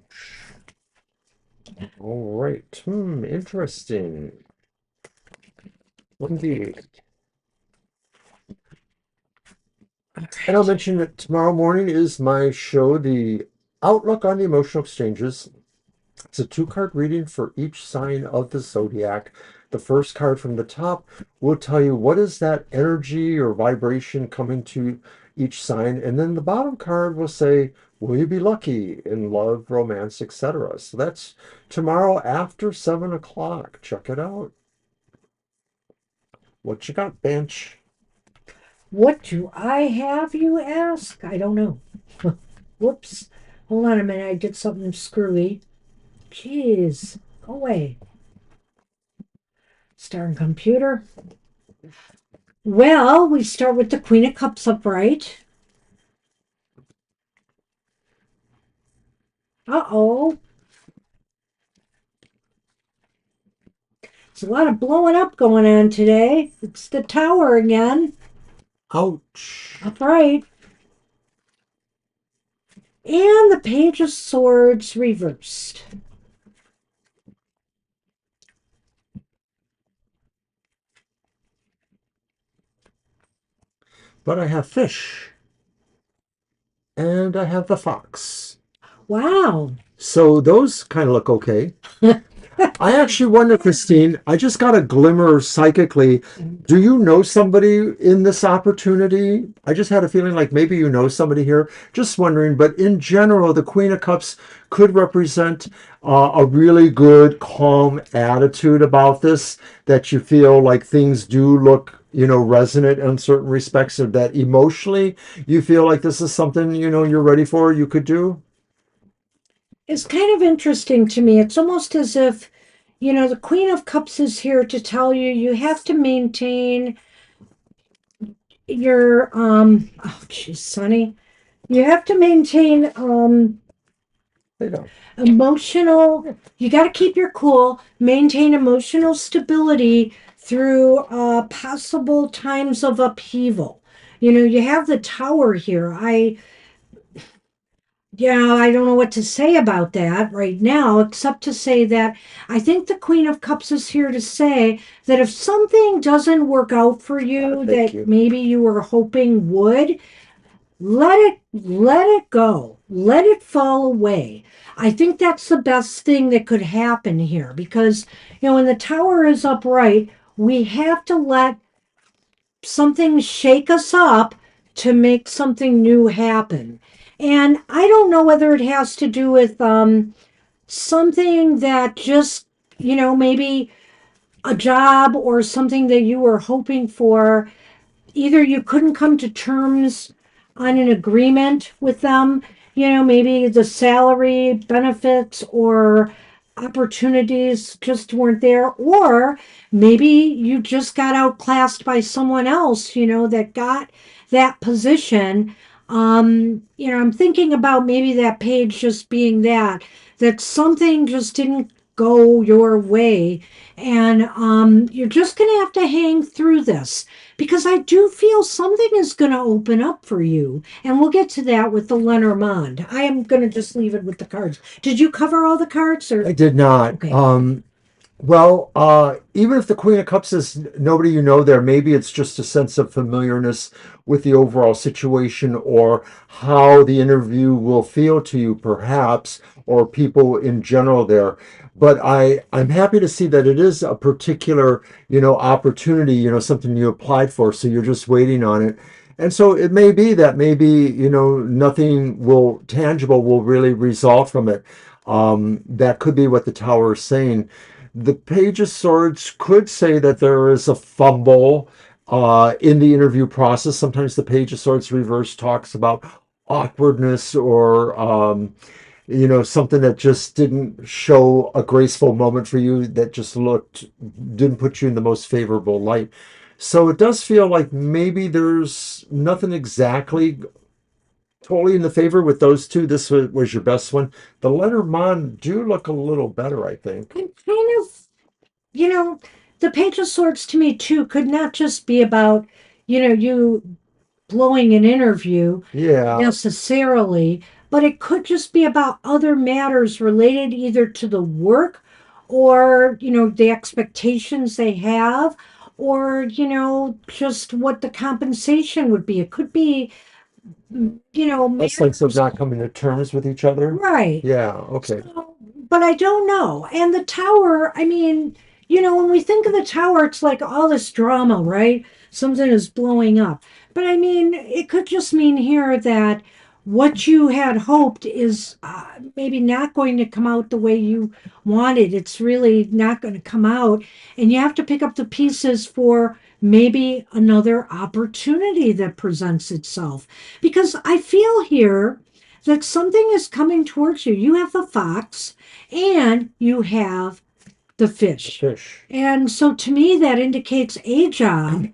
All right. Interesting. Indeed. And I'll mention that tomorrow morning is my show, The Outlook on the Emotional Exchanges. It's a two-card reading for each sign of the zodiac. The first card from the top will tell you what is that energy or vibration coming to each sign. And then the bottom card will say, will you be lucky in love, romance, etc. So that's tomorrow after 7 o'clock. Check it out. What you got, Bench? What do I have, you ask? I don't know. Whoops. Hold on a minute. I did something screwy. Jeez. Go away. Starting computer. Well, we start with the Queen of Cups upright. Uh-oh. There's a lot of blowing up going on today. It's the Tower again. Ouch. Upright. And the Page of Swords reversed. But I have fish. And I have the fox. Wow. So those kind of look okay. I actually wonder, Christine, I just got a glimmer psychically. Do you know somebody in this opportunity? I just had a feeling like maybe you know somebody here. Just wondering. But in general, the Queen of Cups could represent a really good, calm attitude about this, that you feel like things do look, resonant in certain respects, or that emotionally you feel like this is something, you're ready for, you could do. It's kind of interesting to me. It's almost as if, the Queen of Cups is here to tell you you have to maintain your oh geez, Sonny. You have to maintain They don't. emotional, you got to keep your cool, maintain emotional stability through possible times of upheaval. You have the Tower here. I don't know what to say about that right now, except to say that I think the Queen of Cups is here to say that if something doesn't work out for you Thank that you. maybe you were hoping would, let it go. Let it fall away. I think that's the best thing that could happen here because, when the Tower is upright, we have to let something shake us up to make something new happen. And I don't know whether it has to do with something that just, maybe a job or something that you were hoping for. Either you couldn't come to terms on an agreement with them, maybe the salary, benefits, or opportunities just weren't there, or maybe you just got outclassed by someone else, that got that position. I'm thinking about maybe that page just being that something just didn't go your way, and you're just going to have to hang through this because I do feel something is going to open up for you. And we'll get to that with the Lenormand. I am going to just leave it with the cards. Did you cover all the cards I or? did not. Okay. Well, even if the Queen of Cups is nobody you know there, maybe it's just a sense of familiarness with the overall situation or how the interview will feel to you, perhaps, or people in general there. But I'm happy to see that it is a particular, opportunity, something you applied for, so you're just waiting on it. And so it may be that maybe, nothing will tangible will really result from it. That could be what the Tower is saying. The Page of Swords could say that there is a fumble in the interview process. Sometimes the Page of Swords reverse talks about awkwardness or something that just didn't show a graceful moment for you, that just didn't put you in the most favorable light. So it does feel like maybe there's nothing exactly totally in the favor with those two. This was your best one. The Lenormand do look a little better, I think. I'm kind of, you know, the Page of Swords to me too could not just be about, you blowing an interview Yeah, necessarily, but it could just be about other matters related either to the work or, the expectations they have or, just what the compensation would be. It could be, less like of matters. not coming to terms with each other. Right. Yeah, okay. So, but I don't know. And the Tower, I mean, when we think of the Tower, it's like all this drama, right? Something is blowing up. But I mean, it could just mean here that what you had hoped is maybe not going to come out the way you wanted. It's really not going to come out. And you have to pick up the pieces for maybe another opportunity that presents itself. Because I feel here that something is coming towards you. You have the fox and you have the The fish. fish. And so to me, that indicates a job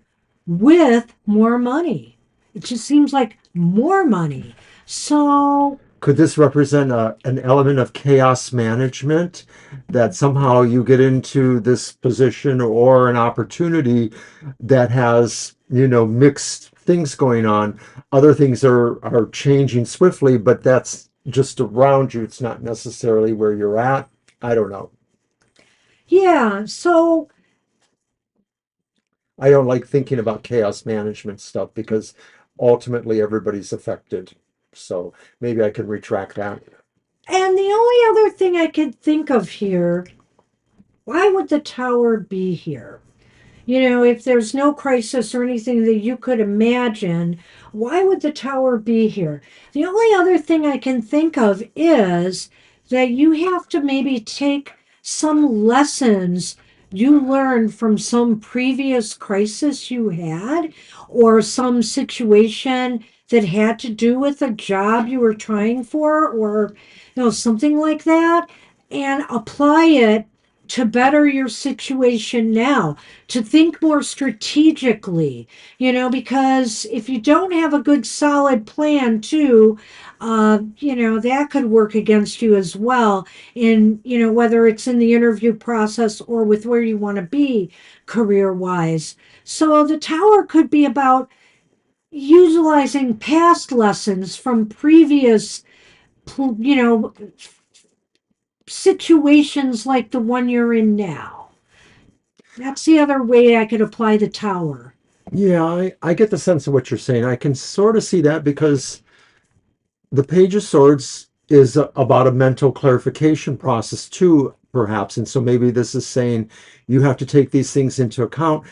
with more money. It just seems like more money. So, Could this represent an element of chaos management that somehow you get into this position or an opportunity that has, mixed things going on? Other things are changing swiftly, but that's just around you. It's not necessarily where you're at. I don't know. yeah, so, I don't like thinking about chaos management stuff because ultimately everybody's affected. So maybe I can retract that. and the only other thing I could think of here, why would the tower be here? If there's no crisis or anything that you could imagine, why would the tower be here? The only other thing I can think of is that you have to maybe take some lessons you learned from some previous crisis you had or some situation that had to do with a job you were trying for or something like that and apply it to better your situation now, to think more strategically, because if you don't have a good solid plan too, that could work against you as well in, whether it's in the interview process or with where you want to be career wise. So the tower could be about utilizing past lessons from previous, you know, situations like the one you're in now. That's the other way I could apply the tower. Yeah, I get the sense of what you're saying. I can sort of see that because the Page of Swords is about a mental clarification process too, perhaps. And so maybe this is saying you have to take these things into account.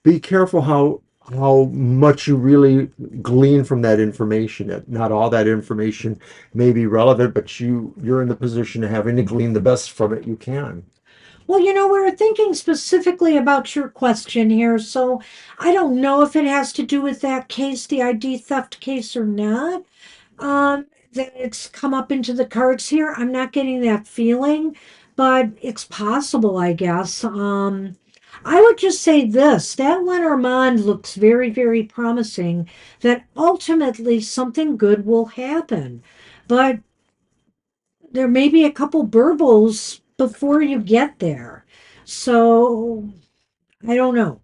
Be careful how much you really glean from that information. Not all that information may be relevant, but you're in the position of having to glean the best from it you can. Well, we were thinking specifically about your question here, so I don't know if it has to do with that case, the ID theft case, or not. That it's come up into the cards here. I'm not getting that feeling, but it's possible, I guess. I would just say this, that Lenormand looks very, very promising, that ultimately something good will happen. But there may be a couple burbles before you get there. So I don't know.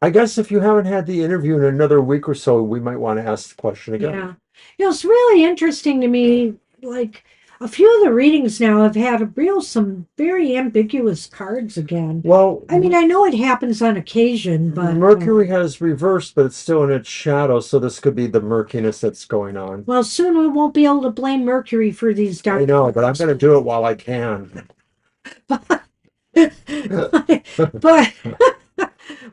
I guess if you haven't had the interview in another week or so, we might want to ask the question again. Yeah. It's really interesting to me. Like a few of the readings now have had some very ambiguous cards again. Well, I mean, I know it happens on occasion, but Mercury has reversed, but it's still in its shadow, so this could be the murkiness that's going on. well, soon we won't be able to blame Mercury for these I dark know, but I'm cards. going to do it while I can. But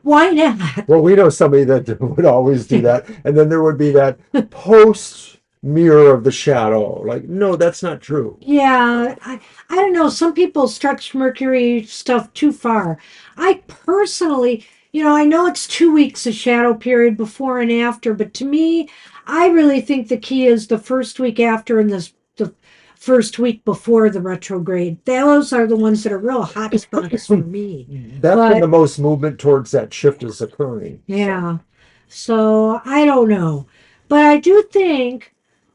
why not? Well, we know somebody that would always do that. And then there would be that post mirror of the shadow. Like, no, that's not true. Yeah, I don't know. Some people stretch Mercury stuff too far. I personally, I know it's 2 weeks of shadow period before and after, but to me, I really think the key is the first week after and the first week before the retrograde. Those are the ones that are real hot spots for me. That's when But the most movement towards that shift is occurring. So, yeah, so I don't know. But I do think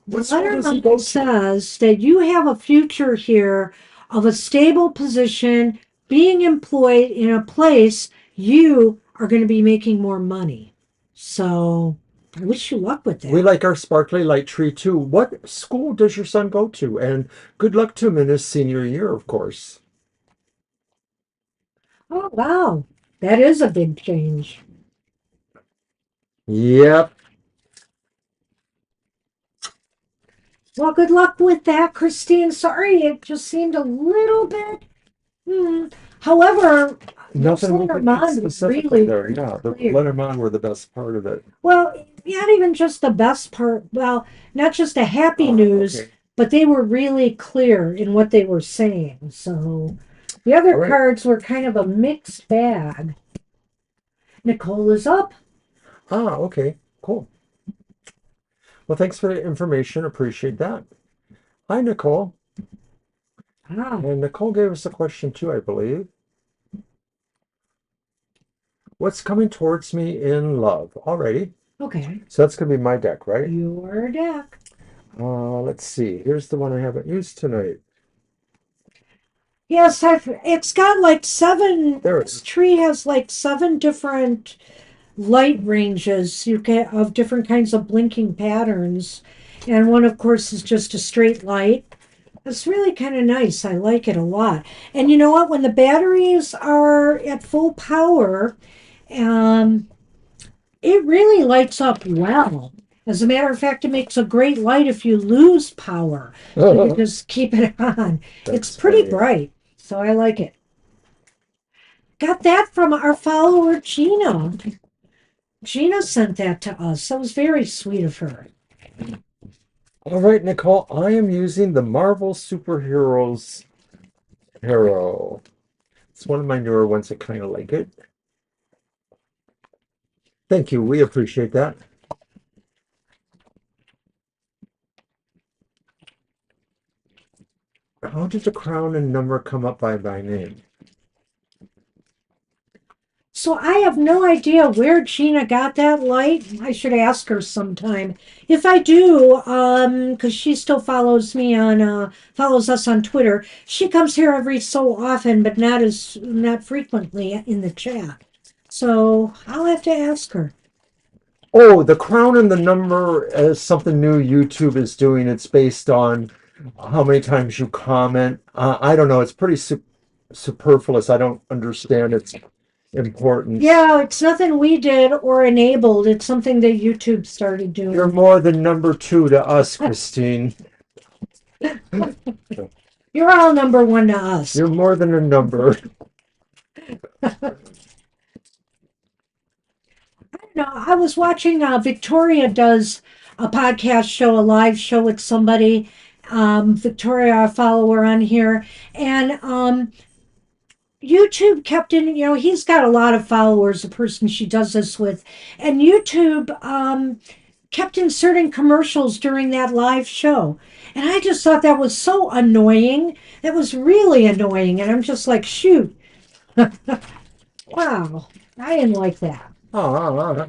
the what school does he go Lenormand to? says that you have a future here of a stable position, being employed in a place you are going to be making more money. So I wish you luck with We that. like our sparkly light tree too. What school does your son go to? And good luck to him in his senior year, of course. Oh, wow. That is a big change. Yep. Well, good luck with that, Christine. Sorry, it just seemed a little bit. Hmm. However, those Nothing we could add Lenormand were specifically really, there. really Yeah, the clear. Lenormand were the best part of it. Well, not even just the best part. Well, not just the happy Oh, news, okay. but they were really clear in what they were saying. So the All other right. cards were kind of a mixed bag. Nicole is up. Ah, okay. Cool. Well, thanks for the information. Appreciate that. Hi, Nicole. Ah, And Nicole gave us a question too, I believe. what's coming towards me in love. Alrighty. Okay. So that's going to be my deck, right? Your deck. Let's see. Here's the one I haven't used tonight. Yes, it's got like seven. There it This is. tree has like seven different light ranges you get of different kinds of blinking patterns. And one, of course, is just a straight light. It's really kind of nice. I like it a lot. And you know what? When the batteries are at full power, um, it really lights up well. As a matter of fact, it makes a great light if you lose power. So you just keep it on. It's That's pretty funny. bright, so I like it. Got that from our follower Gina. Gina sent that to us. That was very sweet of her. All right, Nicole, I am using the Marvel Superheroes Tarot. It's one of my newer ones. I kind of like it. Thank you. We appreciate that. How did the crown and number come up by my name? So I have no idea where Gina got that light. I should ask her sometime. If I do, because she still follows me on follows us on Twitter. She comes here every so often, but not frequently in the chat. So I'll have to ask her. Oh, the crown and the number is something new YouTube is doing. It's based on how many times you comment. I don't know. It's pretty superfluous. I don't understand its importance. Yeah, it's nothing we did or enabled. It's something that YouTube started You're doing. more than number two to us, Christine. You're all number one to us. You're more than a number. No, I was watching Victoria does a podcast show, a live show with somebody. Victoria, a follower on here, and YouTube kept in. He's got a lot of followers. The person she does this with, and YouTube kept inserting commercials during that live show, and I just thought that was so annoying. That was really annoying, and I'm just like, shoot, wow, I didn't like that. Ah,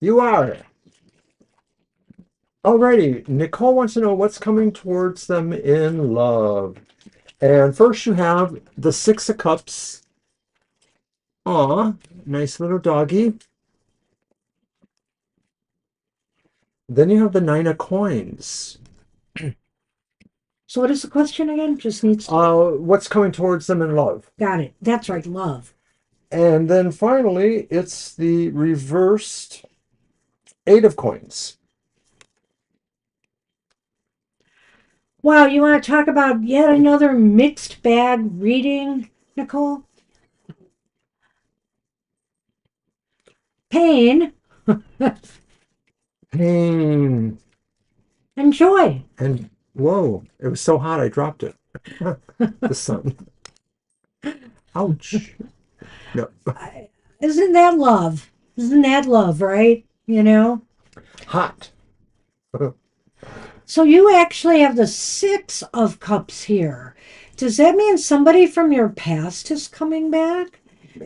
you are. Alrighty, Nicole wants to know what's coming towards them in love. And first you have the Six of Cups. Aw, nice little doggy. Then you have the Nine of Coins. So what is the question again? Just needs to. What's coming towards them in love? Got it. That's right, love. And then finally, it's the reversed Eight of Coins. Wow, you want to talk about yet another mixed bag reading, Nicole? Pain Pain. and joy. And whoa, it was so hot I dropped it. The sun. Ouch. No. Isn't that love? Isn't that love, right? Hot. So you actually have the Six of Cups here. Does that mean somebody from your past is coming back?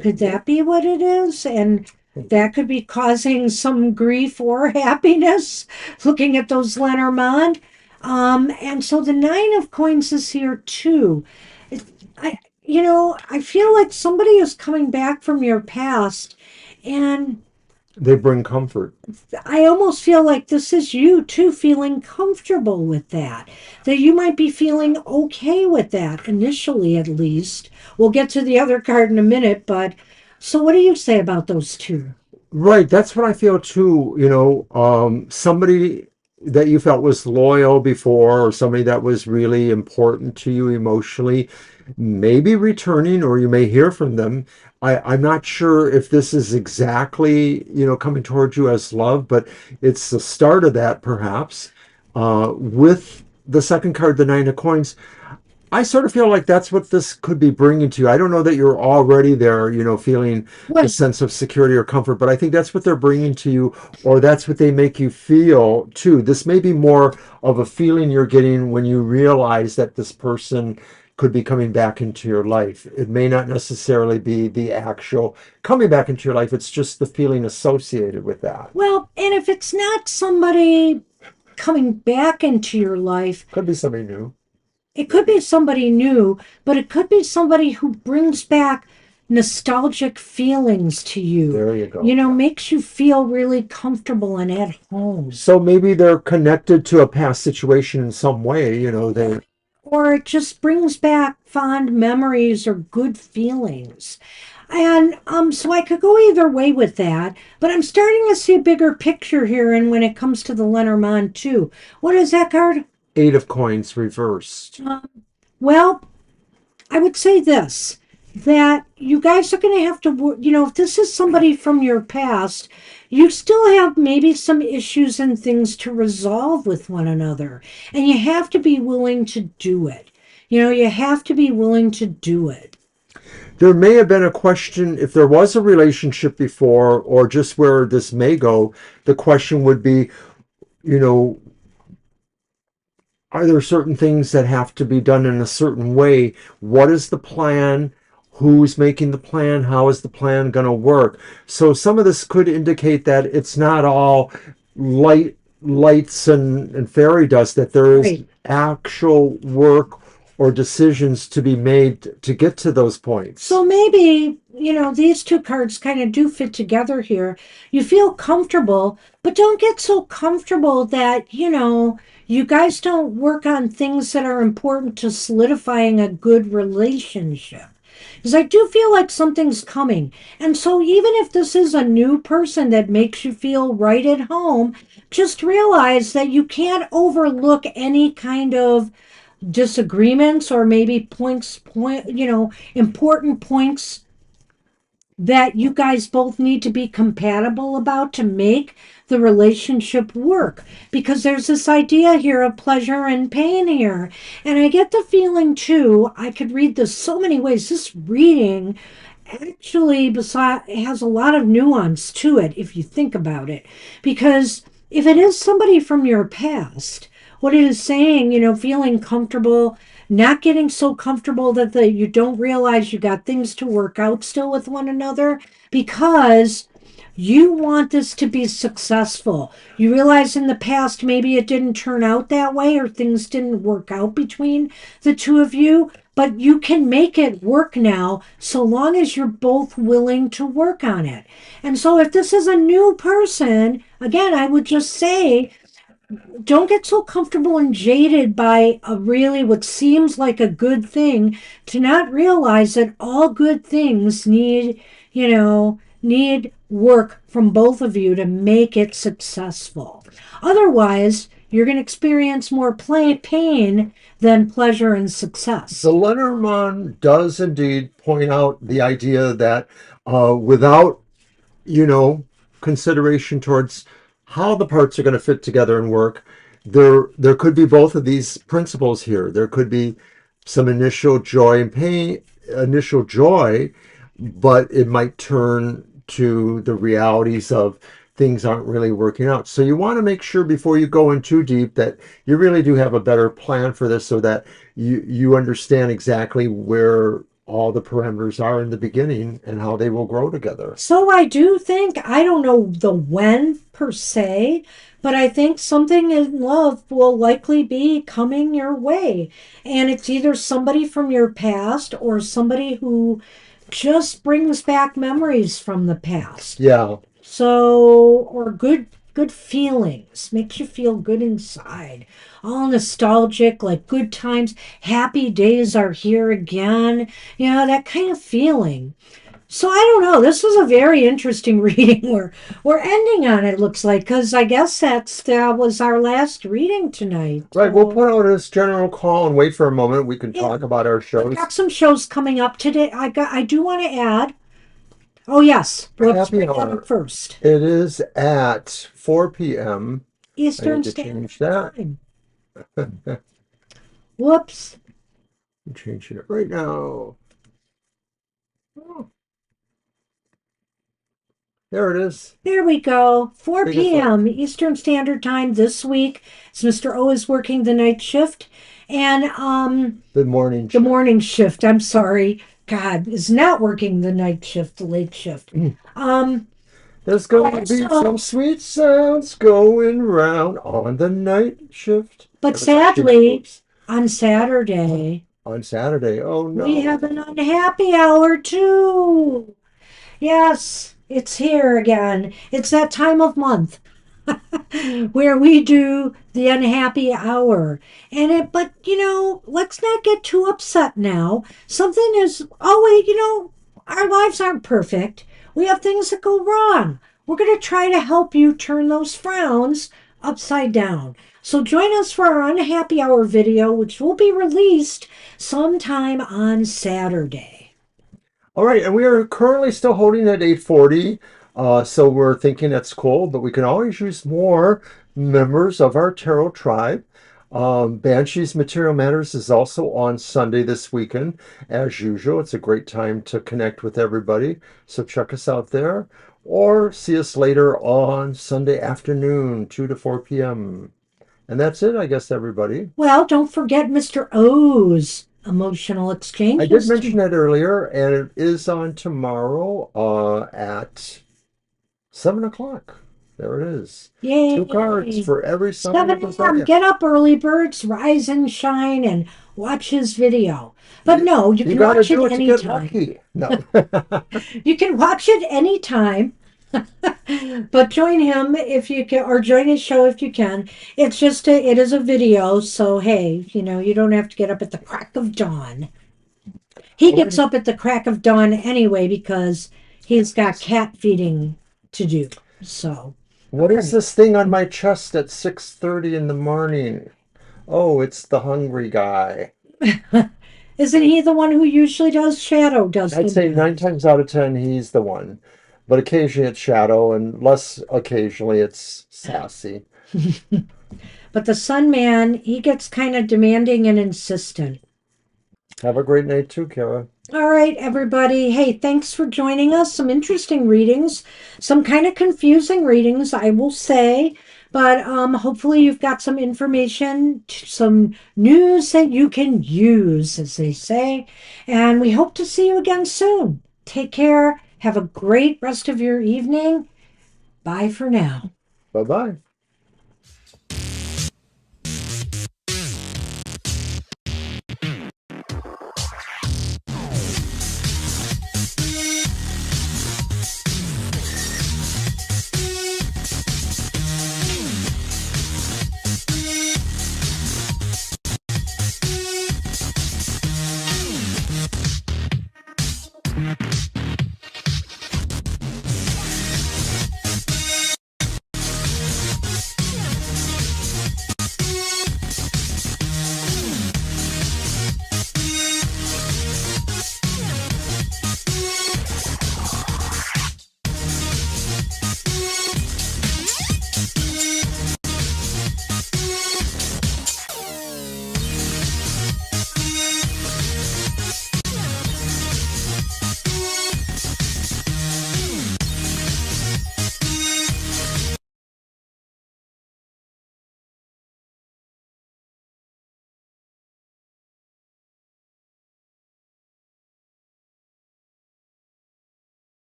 Could that be what it is? And that could be causing some grief or happiness, looking at those Lenormand. And so the Nine of Coins is here too. It, I feel like somebody is coming back from your past, and They bring comfort. I almost feel like this is you too feeling comfortable with that. That you might be feeling okay with that initially, at least. We'll get to the other card in a minute, but so what do you say about those two? Right, that's what I feel too. Somebody that you felt was loyal before, or somebody that was really important to you emotionally, maybe returning, or you may hear from them. I'm not sure if this is exactly, coming towards you as love, but it's the start of that perhaps. With the second card, the Nine of Coins, I sort of feel like that's what this could be bringing to you. I don't know that you're already there, feeling the What? sense of security or comfort, but I think that's what they're bringing to you, or that's what they make you feel too. This may be more of a feeling you're getting when you realize that this person could be coming back into your life. It may not necessarily be the actual coming back into your life, it's just the feeling associated with that. Well, and if it's not somebody coming back into your life, Could be somebody new. it could be somebody new, but it could be somebody who brings back nostalgic feelings to you. There you go. Makes you feel really comfortable and at home. So maybe they're connected to a past situation in some way, they Or it just brings back fond memories or good feelings. And so I could go either way with that, but I'm starting to see a bigger picture here. And when it comes to the Lenormand too, what is that card? Eight of Coins reversed. Well, I would say this, that you guys are going to have to, if this is somebody from your past, you still have maybe some issues and things to resolve with one another. And you have to be willing to do it. You have to be willing to do it. There may have been a question if there was a relationship before, or just where this may go. The question would be, you know, are there certain things that have to be done in a certain way? What is the plan? Who's making the plan? How is the plan going to work? So some of this could indicate that it's not all lights and fairy dust, that there is Right. actual work or decisions to be made to get to those points. So maybe, these two cards kind of do fit together here. You feel comfortable, but don't get so comfortable that, you guys don't work on things that are important to solidifying a good relationship. Because I do feel like something's coming. And so even if this is a new person that makes you feel right at home, just realize that you can't overlook any kind of disagreements or maybe important points that you guys both need to be compatible about to make the relationship work, because there's this idea here of pleasure and pain here. And I get the feeling too, I could read this so many ways. This reading actually has a lot of nuance to it if you think about it, because if it is somebody from your past, what it is saying, feeling comfortable, not getting so comfortable that you don't realize you got things to work out still with one another, because you want this to be successful. You realize in the past maybe it didn't turn out that way or things didn't work out between the two of you, but you can make it work now so long as you're both willing to work on it. And so if this is a new person, again, I would just say don't get so comfortable and jaded by a really what seems like a good thing to not realize that all good things need work from both of you to make it successful. Otherwise, you're going to experience more pain than pleasure and success. The Lenormand does indeed point out the idea that without, you know, consideration towards how the parts are going to fit together and work, there could be both of these principles here. There could be some initial joy and pain, initial joy, but it might turn to the realities of things aren't really working out. So you want to make sure before you go in too deep that you really do have a better plan for this, so that you understand exactly where all the parameters are in the beginning and how they will grow together. So I do think, I don't know the when per se, but I think something in love will likely be coming your way. And it's either somebody from your past or somebody who just brings back memories from the past. Yeah. So, or good feelings, makes you feel good inside. All nostalgic, like good times, happy days are here again. That kind of feeling. So I don't know. This was a very interesting reading. We're ending on it. Looks like, because I guess that was our last reading tonight. Right, we'll So, put out this general call and wait for a moment. We can yeah, talk about our we've shows. got some shows coming up today. I do want to add. Oh yes, let's Happy bring that hour. up first. It is at 4 p.m. I Eastern need to Standard change that. Time. Whoops. I'm changing it right now. Oh, There it is. There we go. Biggest 4 light. p.m. Eastern Standard Time this week. As Mr. O is working the night shift. And The morning the shift. morning shift, I'm sorry. God, is not working the night shift, the late shift. Um, There's going to be also, some sweet sounds going round on the night shift. but Everybody sadly, moves. on Saturday, On Saturday. Oh we have no. an unhappy hour too. Yes, it's here again. It's that time of month where we do the unhappy hour. But let's not get too upset now. Something is always, our lives aren't perfect. We have things that go wrong. We're going to try to help you turn those frowns upside down. So join us for our unhappy hour video, which will be released sometime on Saturday. All right, and we are currently still holding at 840. So we're thinking that's cool, but we can always use more members of our tarot tribe. Banshees Material Matters is also on Sunday this weekend, as usual. It's a great time to connect with everybody. So check us out there, or see us later on Sunday afternoon, 2 to 4 p.m. And that's it, I guess, everybody. Well, don't forget Mr. O's emotional I did exchanges. mention that earlier, and it is on tomorrow at 7 o'clock. There it is. Two cards Yay! for every sign of the 7 a.m. zodiac. Get up, early birds, rise and shine, and watch his video. But You, no, you you can got to watch it do it to get anytime. lucky. No. You can watch it anytime. But join him if you can, or join his show if you can. It is a video, so hey, you don't have to get up at the crack of dawn. He All gets right. up at the crack of dawn anyway because he's got cat feeding to do. So, What all is right. this thing on my chest at 6:30 in the morning? Oh, it's the hungry guy. Isn't he the one who usually does Shadow does I'd the say nine news? times out of 10, he's the one. But occasionally it's Shadow, and less occasionally it's Sassy. But the Sun Man, he gets kind of demanding and insistent. Have a great night too, Kara. All right, everybody. Hey, thanks for joining us. Some interesting readings, some kind of confusing readings, I will say. But hopefully, you've got some information, some news that you can use, as they say. And we hope to see you again soon. Take care. Have a great rest of your evening. Bye for now. Bye bye.